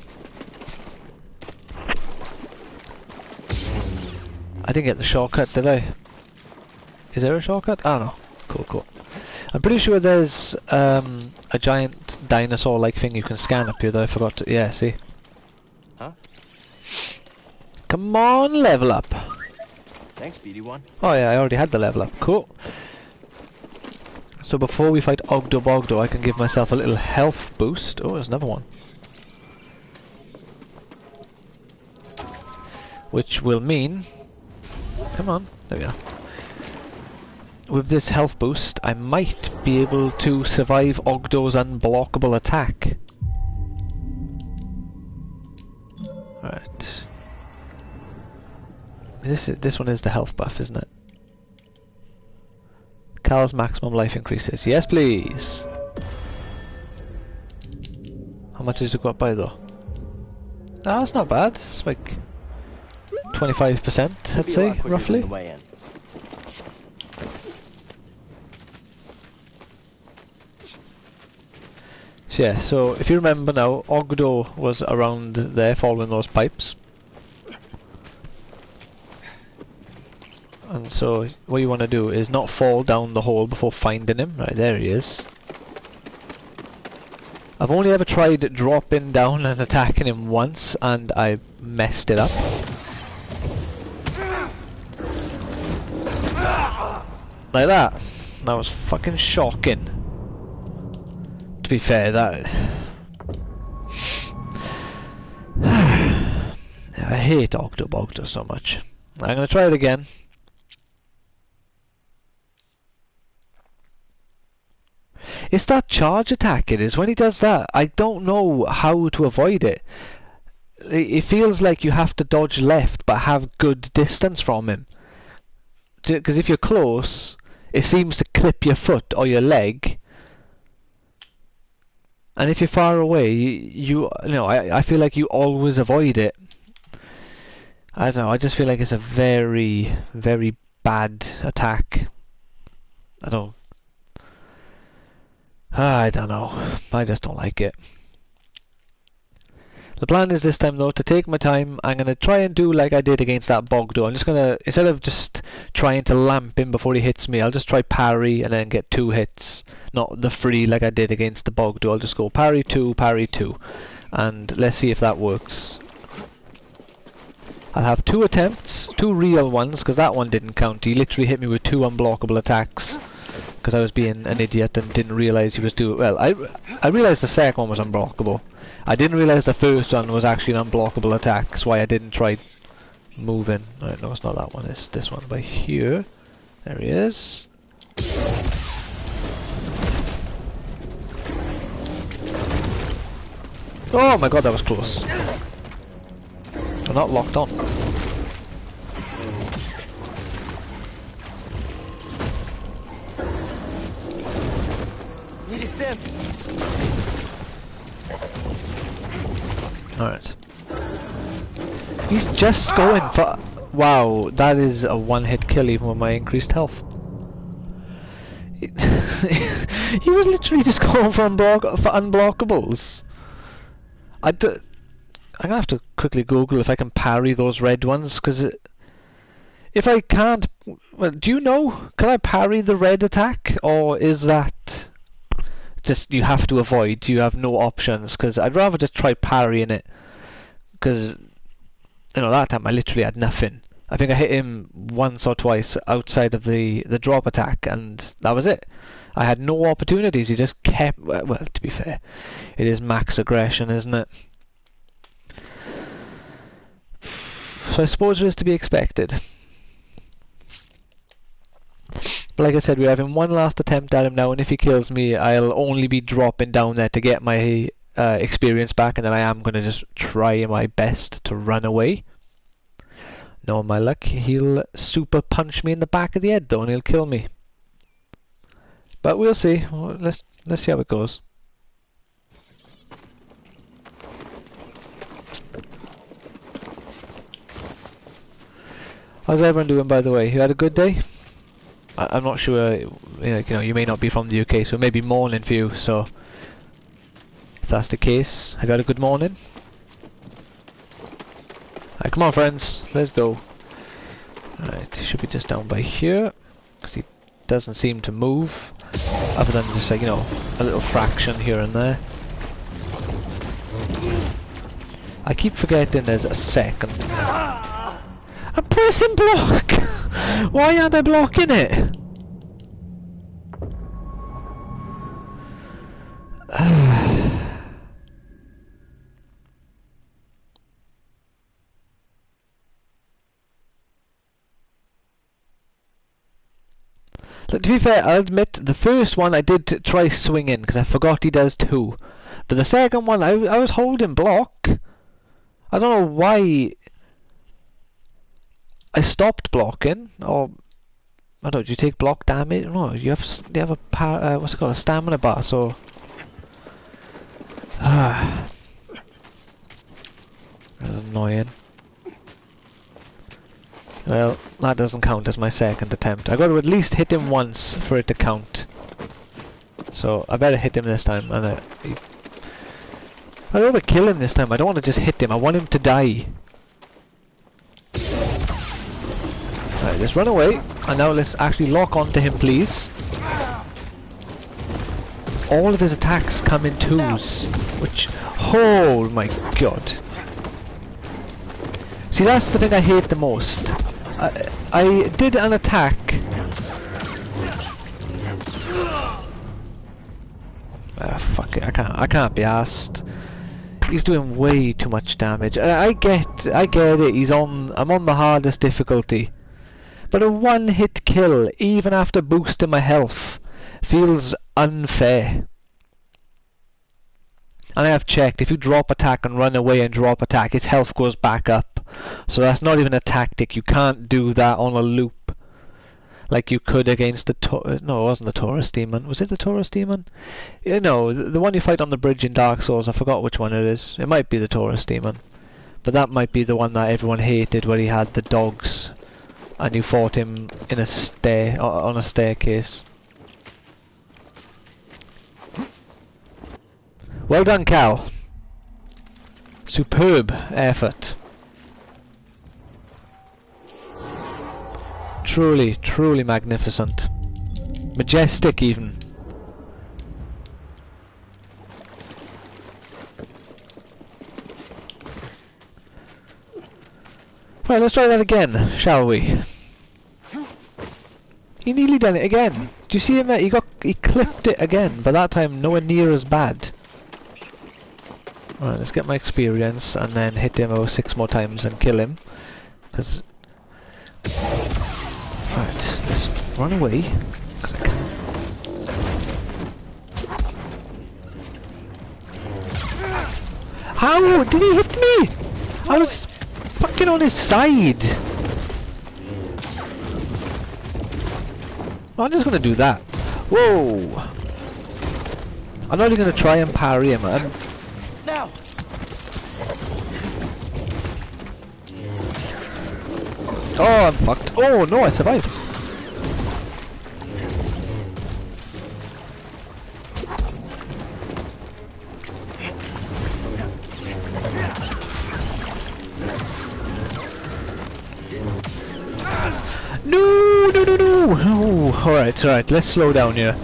I didn't get the shortcut, did I? Is there a shortcut? I don't know. Cool, cool. I'm pretty sure there's a giant dinosaur-like thing you can scan up here that I forgot to... Yeah, see? Huh? Come on, level up! Thanks, BD1. Oh yeah, I already had the level up. Cool. So before we fight Ogdo Bogdo, I can give myself a little health boost. Oh, there's another one. Which will mean... Come on, there we are. With this health boost, I might be able to survive Ogdo's unblockable attack. Alright. This one is the health buff, isn't it? Cal's maximum life increases. Yes, please! How much does it go up by, though? Ah, that's not bad. It's like 25%, I'd say, roughly. So yeah, so if you remember now, Ogdo was around there following those pipes. And so what you want to do is not fall down the hole before finding him. Right, there he is. I've only ever tried dropping down and attacking him once, and I messed it up. Like that. That was fucking shocking. To be fair, that... I hate Octobogdo so much. I'm gonna try it again. It's that charge attack it is. When he does that, I don't know how to avoid it. It feels like you have to dodge left but have good distance from him. Because if you're close, it seems to clip your foot or your leg. And if you're far away, I feel like you always avoid it. I don't know, I just feel like it's a very, very bad attack. I don't know. I just don't like it. The plan is this time though to take my time. I'm going to try and do like I did against that Bogdo. I'm just going to, instead of just trying to lamp him before he hits me, I'll just try parry and then get 2 hits. Not the free like I did against the Bogdo. I'll just go parry 2, and let's see if that works. I'll have 2 attempts, 2 real ones, because that one didn't count. He literally hit me with 2 unblockable attacks. Because I was being an idiot and didn't realise he was doing... Well, I realised the second one was unblockable. I didn't realise the first one was actually an unblockable attack. That's why I didn't try moving. Right, no, it's not that one. It's this one by here. There he is. Oh my god, that was close. I'm not locked on. Need a stiff. Alright. He's just going for... Wow, that is a one-hit kill even with my increased health. He was literally just going for unblockables. I'm gonna have to quickly Google if I can parry those red ones, because if I can't... Well, do you know? Can I parry the red attack? Or is that... just you have to avoid, you have no options? Because I'd rather just try parrying it. Because, that time I literally had nothing. I think I hit him once or twice outside of the drop attack, and that was it. I had no opportunities, he just kept... Well, to be fair, it is max aggression, isn't it? So I suppose it is to be expected. But like I said, we're having one last attempt at him now, and if he kills me, I'll only be dropping down there to get my experience back, and then I am going to just try my best to run away. Knowing my luck, he'll super punch me in the back of the head though, and he'll kill me. But we'll see. Let's see how it goes. How's everyone doing, by the way? You had a good day? I'm not sure, you may not be from the UK, so it may be morning for you, so if that's the case, have you had a good morning? Alright, come on friends, let's go. Alright, he should be just down by here, because he doesn't seem to move, other than just like, a little fraction here and there. I keep forgetting there's a second. I'm pressing block! Why aren't I blocking it? Look, to be fair, I'll admit, the first one I did try swinging, because I forgot he does 2. But the second one, I was holding block. I don't know why I stopped blocking, or I don't know, do you take block damage? No, you have a power, what's it called, a stamina bar, so... That's annoying. Well, that doesn't count as my second attempt. I got to at least hit him once for it to count. So, I better hit him this time, and I don't want to kill him this time. I don't want to just hit him. I want him to die. Right, let's run away. And now let's actually lock onto him, please. All of his attacks come in twos. Which... oh my god. See, that's the thing I hate the most. I did an attack. Ah, fuck it. I can't be asked. He's doing way too much damage. I get it. I'm on the hardest difficulty. But a one-hit kill, even after boosting my health, feels unfair. And I have checked, if you drop attack and run away and drop attack, his health goes back up. So that's not even a tactic. You can't do that on a loop. Like you could against the no, it wasn't the Taurus demon. Was it the Taurus demon? Yeah, no, the one you fight on the bridge in Dark Souls. I forgot which one it is. It might be the Taurus demon. But that might be the one that everyone hated, where he had the dogs. And you fought him in a on a staircase. Well done, Cal. Superb effort. Truly, truly magnificent. Majestic, even. Right, let's try that again, shall we? He nearly done it again. Do you see him there? He clipped it again, but that time nowhere near as bad. Alright, let's get my experience and then hit him about 6 more times and kill him. Cause right, let's run away. Cause I can. How did he hit me? I was fucking on his side. I'm just gonna do that. Whoa! I'm not even gonna try and parry him. Now. Oh, I'm fucked. Oh no, I survived. No, no, no, no! Oh, alright, alright, let's slow down here.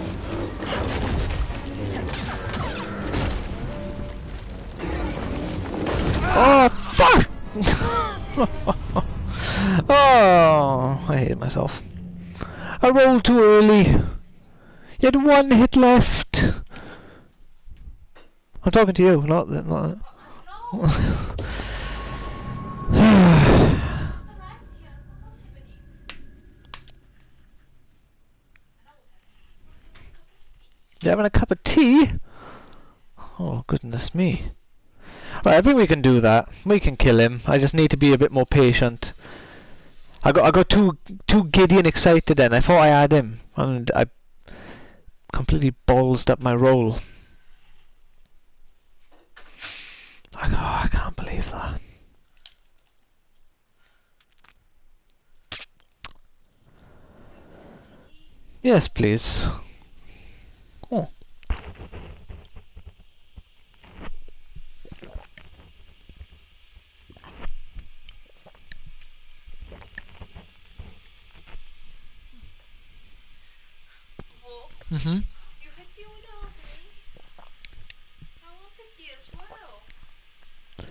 Oh, fuck! Oh, I hate myself. I rolled too early. You had 1 hit left. I'm talking to you, not. You having a cup of tea? Oh, goodness me. Right, I think we can do that. We can kill him. I just need to be a bit more patient. I got too giddy and excited then. I thought I had him, and I completely ballsed up my roll. I can't believe that. Yes, please. Oh. Mm-hmm.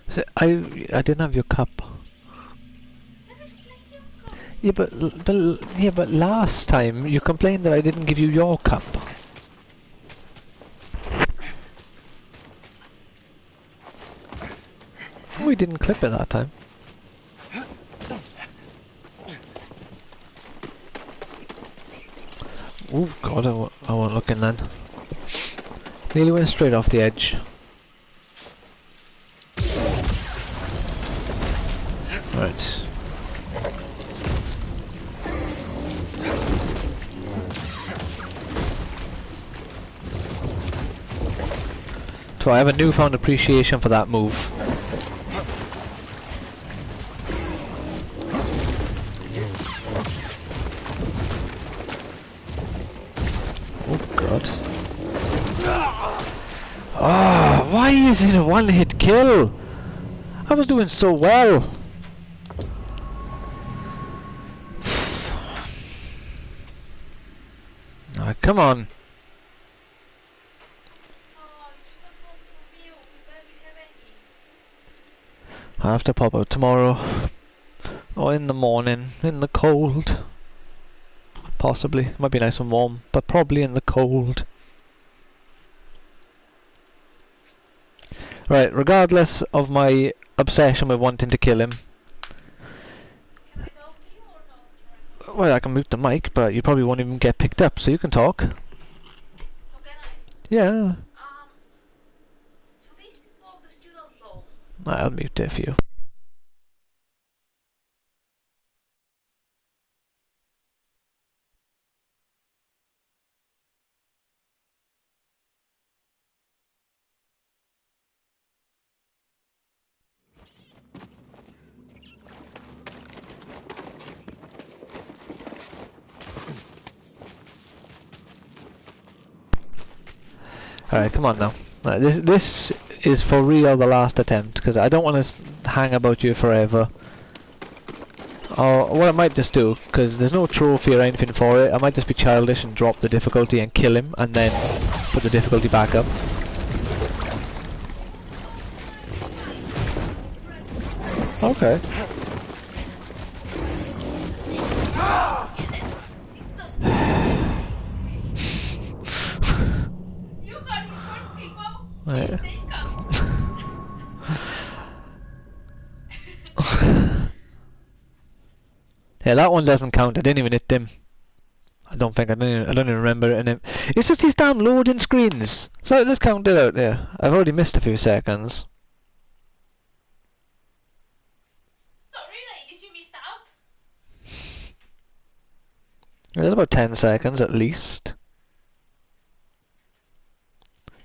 So I didn't have your cup. Yeah, but last time you complained that I didn't give you your cup. We didn't clip it that time. Oh god, I wasn't looking then. Nearly went straight off the edge. Right. So I have a newfound appreciation for that move. Oh god. Oh, Why is it a one-hit kill? I was doing so well. Alright, come on. I have to pop out tomorrow. Or in the morning, in the cold. Possibly. It might be nice and warm, but probably in the cold. Right, regardless of my obsession with wanting to kill him. Well, I can mute the mic, but you probably won't even get picked up, so you can talk. Yeah. I'll mute it for you. Alright, come on now. This is for real the last attempt, because I don't want to hang about you forever. Or what I might just do, because there's no trophy or anything for it, I might just be childish and drop the difficulty and kill him, and then put the difficulty back up. Okay. Right. Yeah, that one doesn't count. I didn't even hit him. I don't even remember it. It's just these damn loading screens. So let's count it out there. I've already missed a few seconds. There's about 10 seconds at least.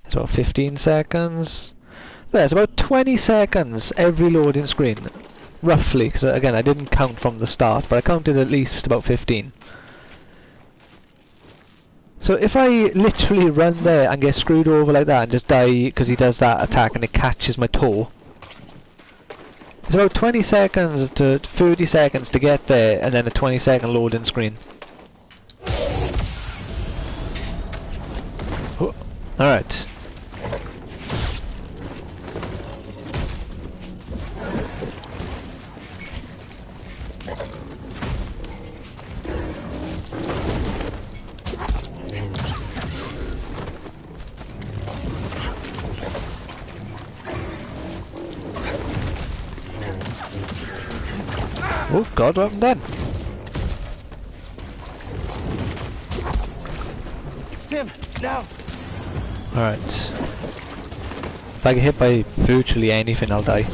It's about 15 seconds. There's about 20 seconds every loading screen. Roughly, because again I didn't count from the start, but I counted at least about 15. So if I literally run there and get screwed over like that and just die because he does that attack and it catches my toe, it's about 20 seconds to 30 seconds to get there, and then a 20-second loading screen. Alright. Oh god, what happened then? Stim, now! Alright. If I get hit by virtually anything, I'll die.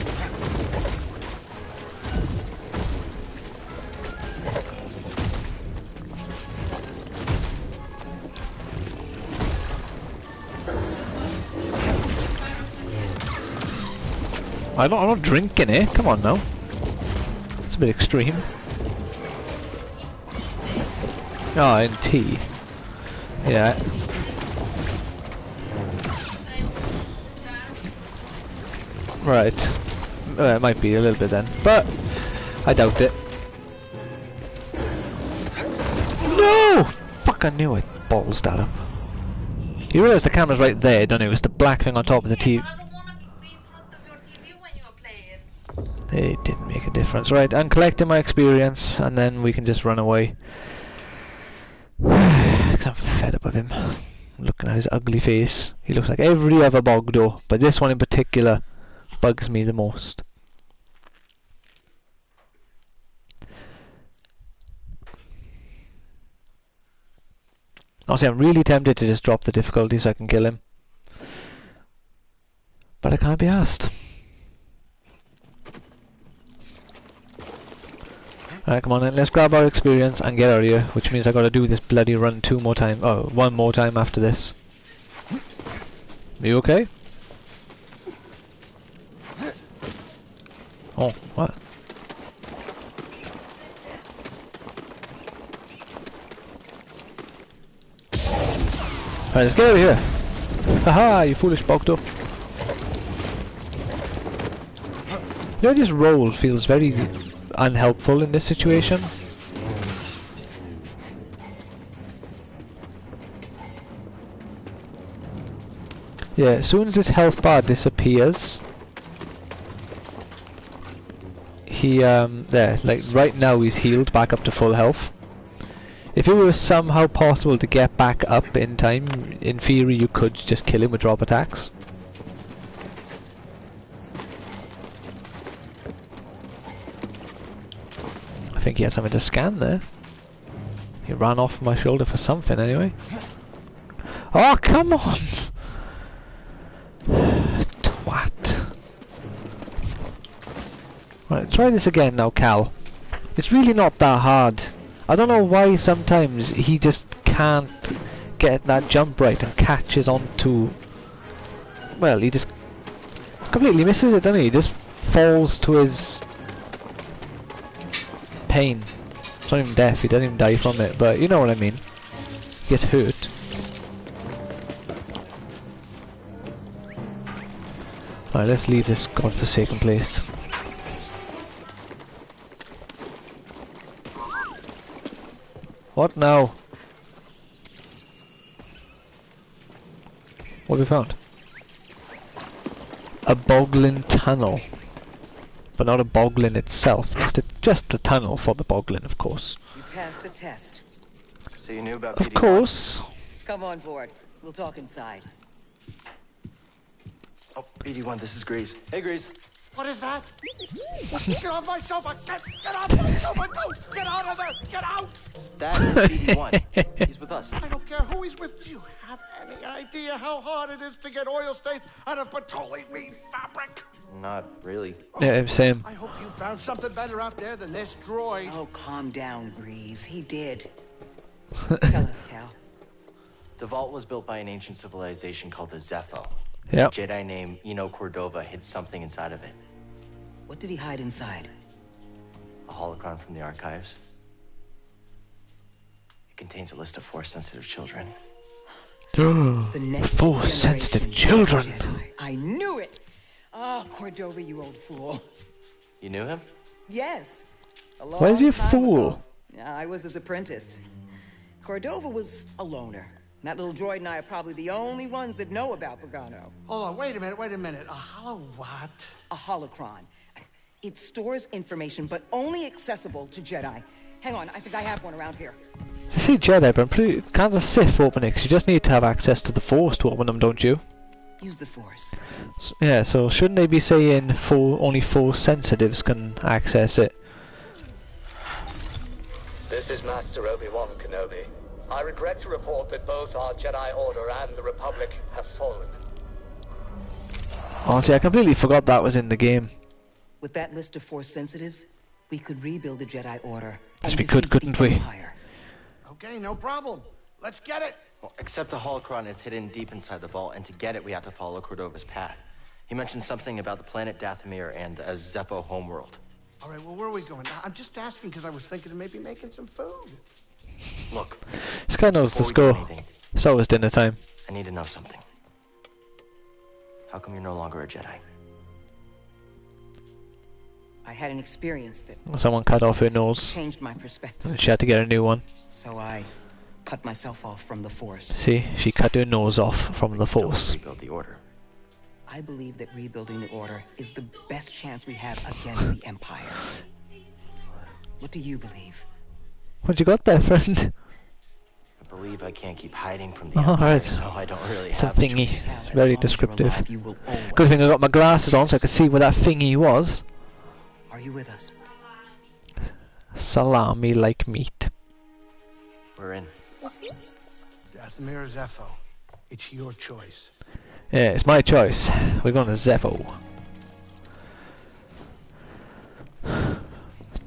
I'm not drinking it, come on now. It's a bit extreme. Oh, and tea. Yeah. Right. It might be a little bit then, but I doubt it. No! Fuck, I knew it. Balls that up. You realise the camera's right there, don't you? It's the black thing on top of the TV. It didn't make a difference. Right, I'm collecting my experience, and then we can just run away. I'm fed up of him. Looking at his ugly face. He looks like every other Bogdo, but this one in particular bugs me the most. Honestly, I'm really tempted to just drop the difficulty so I can kill him. But I can't be asked. Alright, come on then, let's grab our experience and get out of here, which means I gotta do this bloody run one more time after this. Are you okay? Oh, what? Alright, let's get out of here. Haha, you foolish Bogdo. You know, this roll feels very unhelpful in this situation. Yeah, as soon as his health bar disappears, he, there, like right now he's healed back up to full health. If it were somehow possible to get back up in time, in theory you could just kill him with drop attacks. I think he had something to scan there. He ran off my shoulder for something anyway. Oh, come on! Twat. Right, try this again now, Cal. It's really not that hard. I don't know why sometimes he just can't get that jump right and catches onto... Well, he just completely misses it, doesn't he? He just falls to his pain. It's not even death, he doesn't even die from it, but you know what I mean. He gets hurt. Alright, let's leave this godforsaken place. What now? What have we found? A boglin tunnel. But not a boglin itself, just a tunnel for the boglin, of course. You passed the test. So you knew about Of BD1? course. Come on board. We'll talk inside. Oh, BD1, this is Grease. Hey, Grease. What is that? Get off my sofa! Get off my sofa! Don't! Get out of there! Get out! That is BD1. He's with us. I don't care who he's with. Do you have any idea how hard it is to get oil stains out of petroleum fabric? Not really. Yeah, same. I hope you found something better out there than this droid. Oh, calm down, Grease. He did. Tell us, Cal. The vault was built by an ancient civilization called the Zepho. Yep. A Jedi named Eno Cordova hid something inside of it. What did he hide inside? A holocron from the archives. It contains a list of Force-sensitive children. The next Force-sensitive generation children. Jedi. I knew it! Oh, Cordova, you old fool. You knew him? Yes. A long Why is he a time fool? ago. I was his apprentice. Cordova was a loner. That little droid and I are probably the only ones that know about Pagano. Hold on, wait a minute. A hollow what? A holocron. It stores information, but only accessible to Jedi. Hang on, I think I have one around here. I see Jedi, but I'm pretty... Can't the Sith open it? 'Cause you just need to have access to the Force to open them, don't you? Use the Force. Yeah, so shouldn't they be saying only Force sensitives can access it? This is Master Obi-Wan Kenobi. I regret to report that both our Jedi Order and the Republic have fallen. Oh, see, I completely forgot that was in the game. With that list of Force sensitives, we could rebuild the Jedi Order. Yes, and we could, defeat couldn't the we? Empire. Okay, no problem. Let's get it. Well, except the holocron is hidden deep inside the vault, and to get it, we have to follow Cordova's path. He mentioned something about the planet Dathomir and a Zepho homeworld. All right, well, where are we going? I'm just asking because I was thinking of maybe making some food. Look, This guy knows the before we do score. anything, So is dinner time. I need to know something. How come you're no longer a Jedi? I had an experience that Someone cut off her nose. changed my perspective. She had to get a new one. So I cut myself off from the Force. See, she cut her nose off from the Force. Rebuild the Order. I believe that rebuilding the Order is the best chance we have against the Empire. What do you believe? What you got there, friend? I believe I can't keep hiding from the Oh, Empire, right. so I don't really It's a have a thingy. choice. It's very descriptive. Good thing I got my glasses on so I could see where that thingy was. Are you with us? Salami like meat. We're in. Dathomir Zepho. It's your choice. Yeah, it's my choice. We're going to Zepho.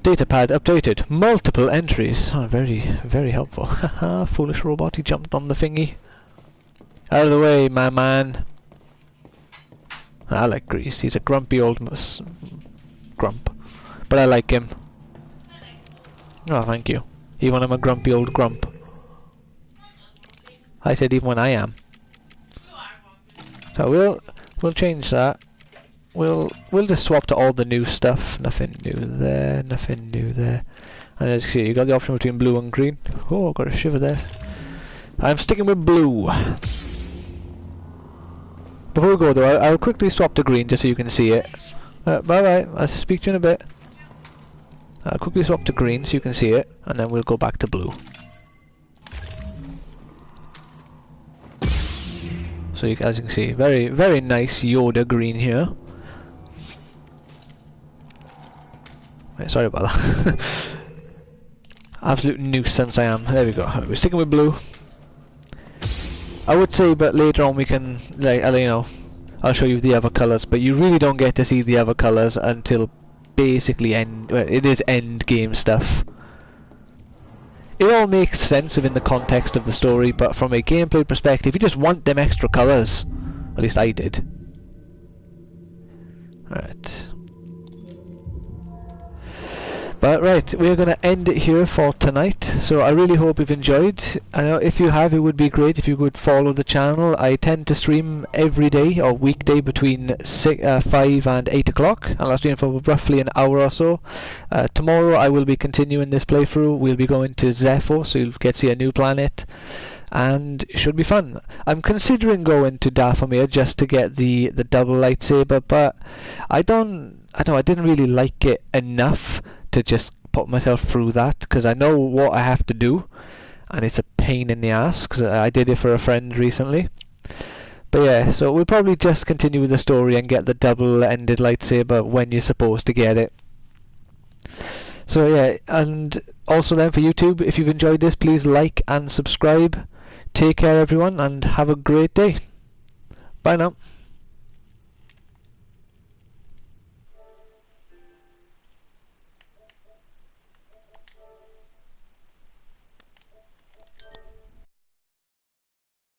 Datapad updated. Multiple entries. Oh, very, very helpful. Haha, foolish robot. He jumped on the thingy. Out of the way, my man. I like Grease. He's a grumpy old grump. But I like him. Oh, thank you. Even when I'm a grumpy old grump. I said even when I am. So we'll change that. we'll just swap to all the new stuff. Nothing new there, nothing new there. And as you see, you got the option between blue and green. Oh, I've got a shiver there. I'm sticking with blue. Before we go though, I'll quickly swap to green just so you can see it. Bye bye, I'll speak to you in a bit. I'll quickly swap to green so you can see it, and then we'll go back to blue. So as you can see, very, very nice Yoda green here. Wait, sorry about that. Absolute nuisance I am. There we go. We're sticking with blue. I would say, but later on we can, like, you know, I'll show you the other colours, but you really don't get to see the other colours until basically it is end game stuff. It all makes sense within the context of the story, but from a gameplay perspective, you just want them extra colours. At least I did. Alright. But right, we're going to end it here for tonight. So I really hope you've enjoyed. I know if you have, it would be great if you could follow the channel. I tend to stream every day or weekday between 5 and 8 o'clock, and I'll stream for roughly an hour or so. Tomorrow I will be continuing this playthrough. We'll be going to Zepho, so you'll get to see a new planet, and it should be fun. I'm considering going to Dathomir just to get the double lightsaber, but I didn't really like it enough to just put myself through that, because I know what I have to do, and it's a pain in the ass, because I did it for a friend recently. But yeah, so we'll probably just continue with the story and get the double-ended lightsaber when you're supposed to get it. So yeah, and also then for YouTube, if you've enjoyed this, please like and subscribe. Take care everyone, and have a great day. Bye now.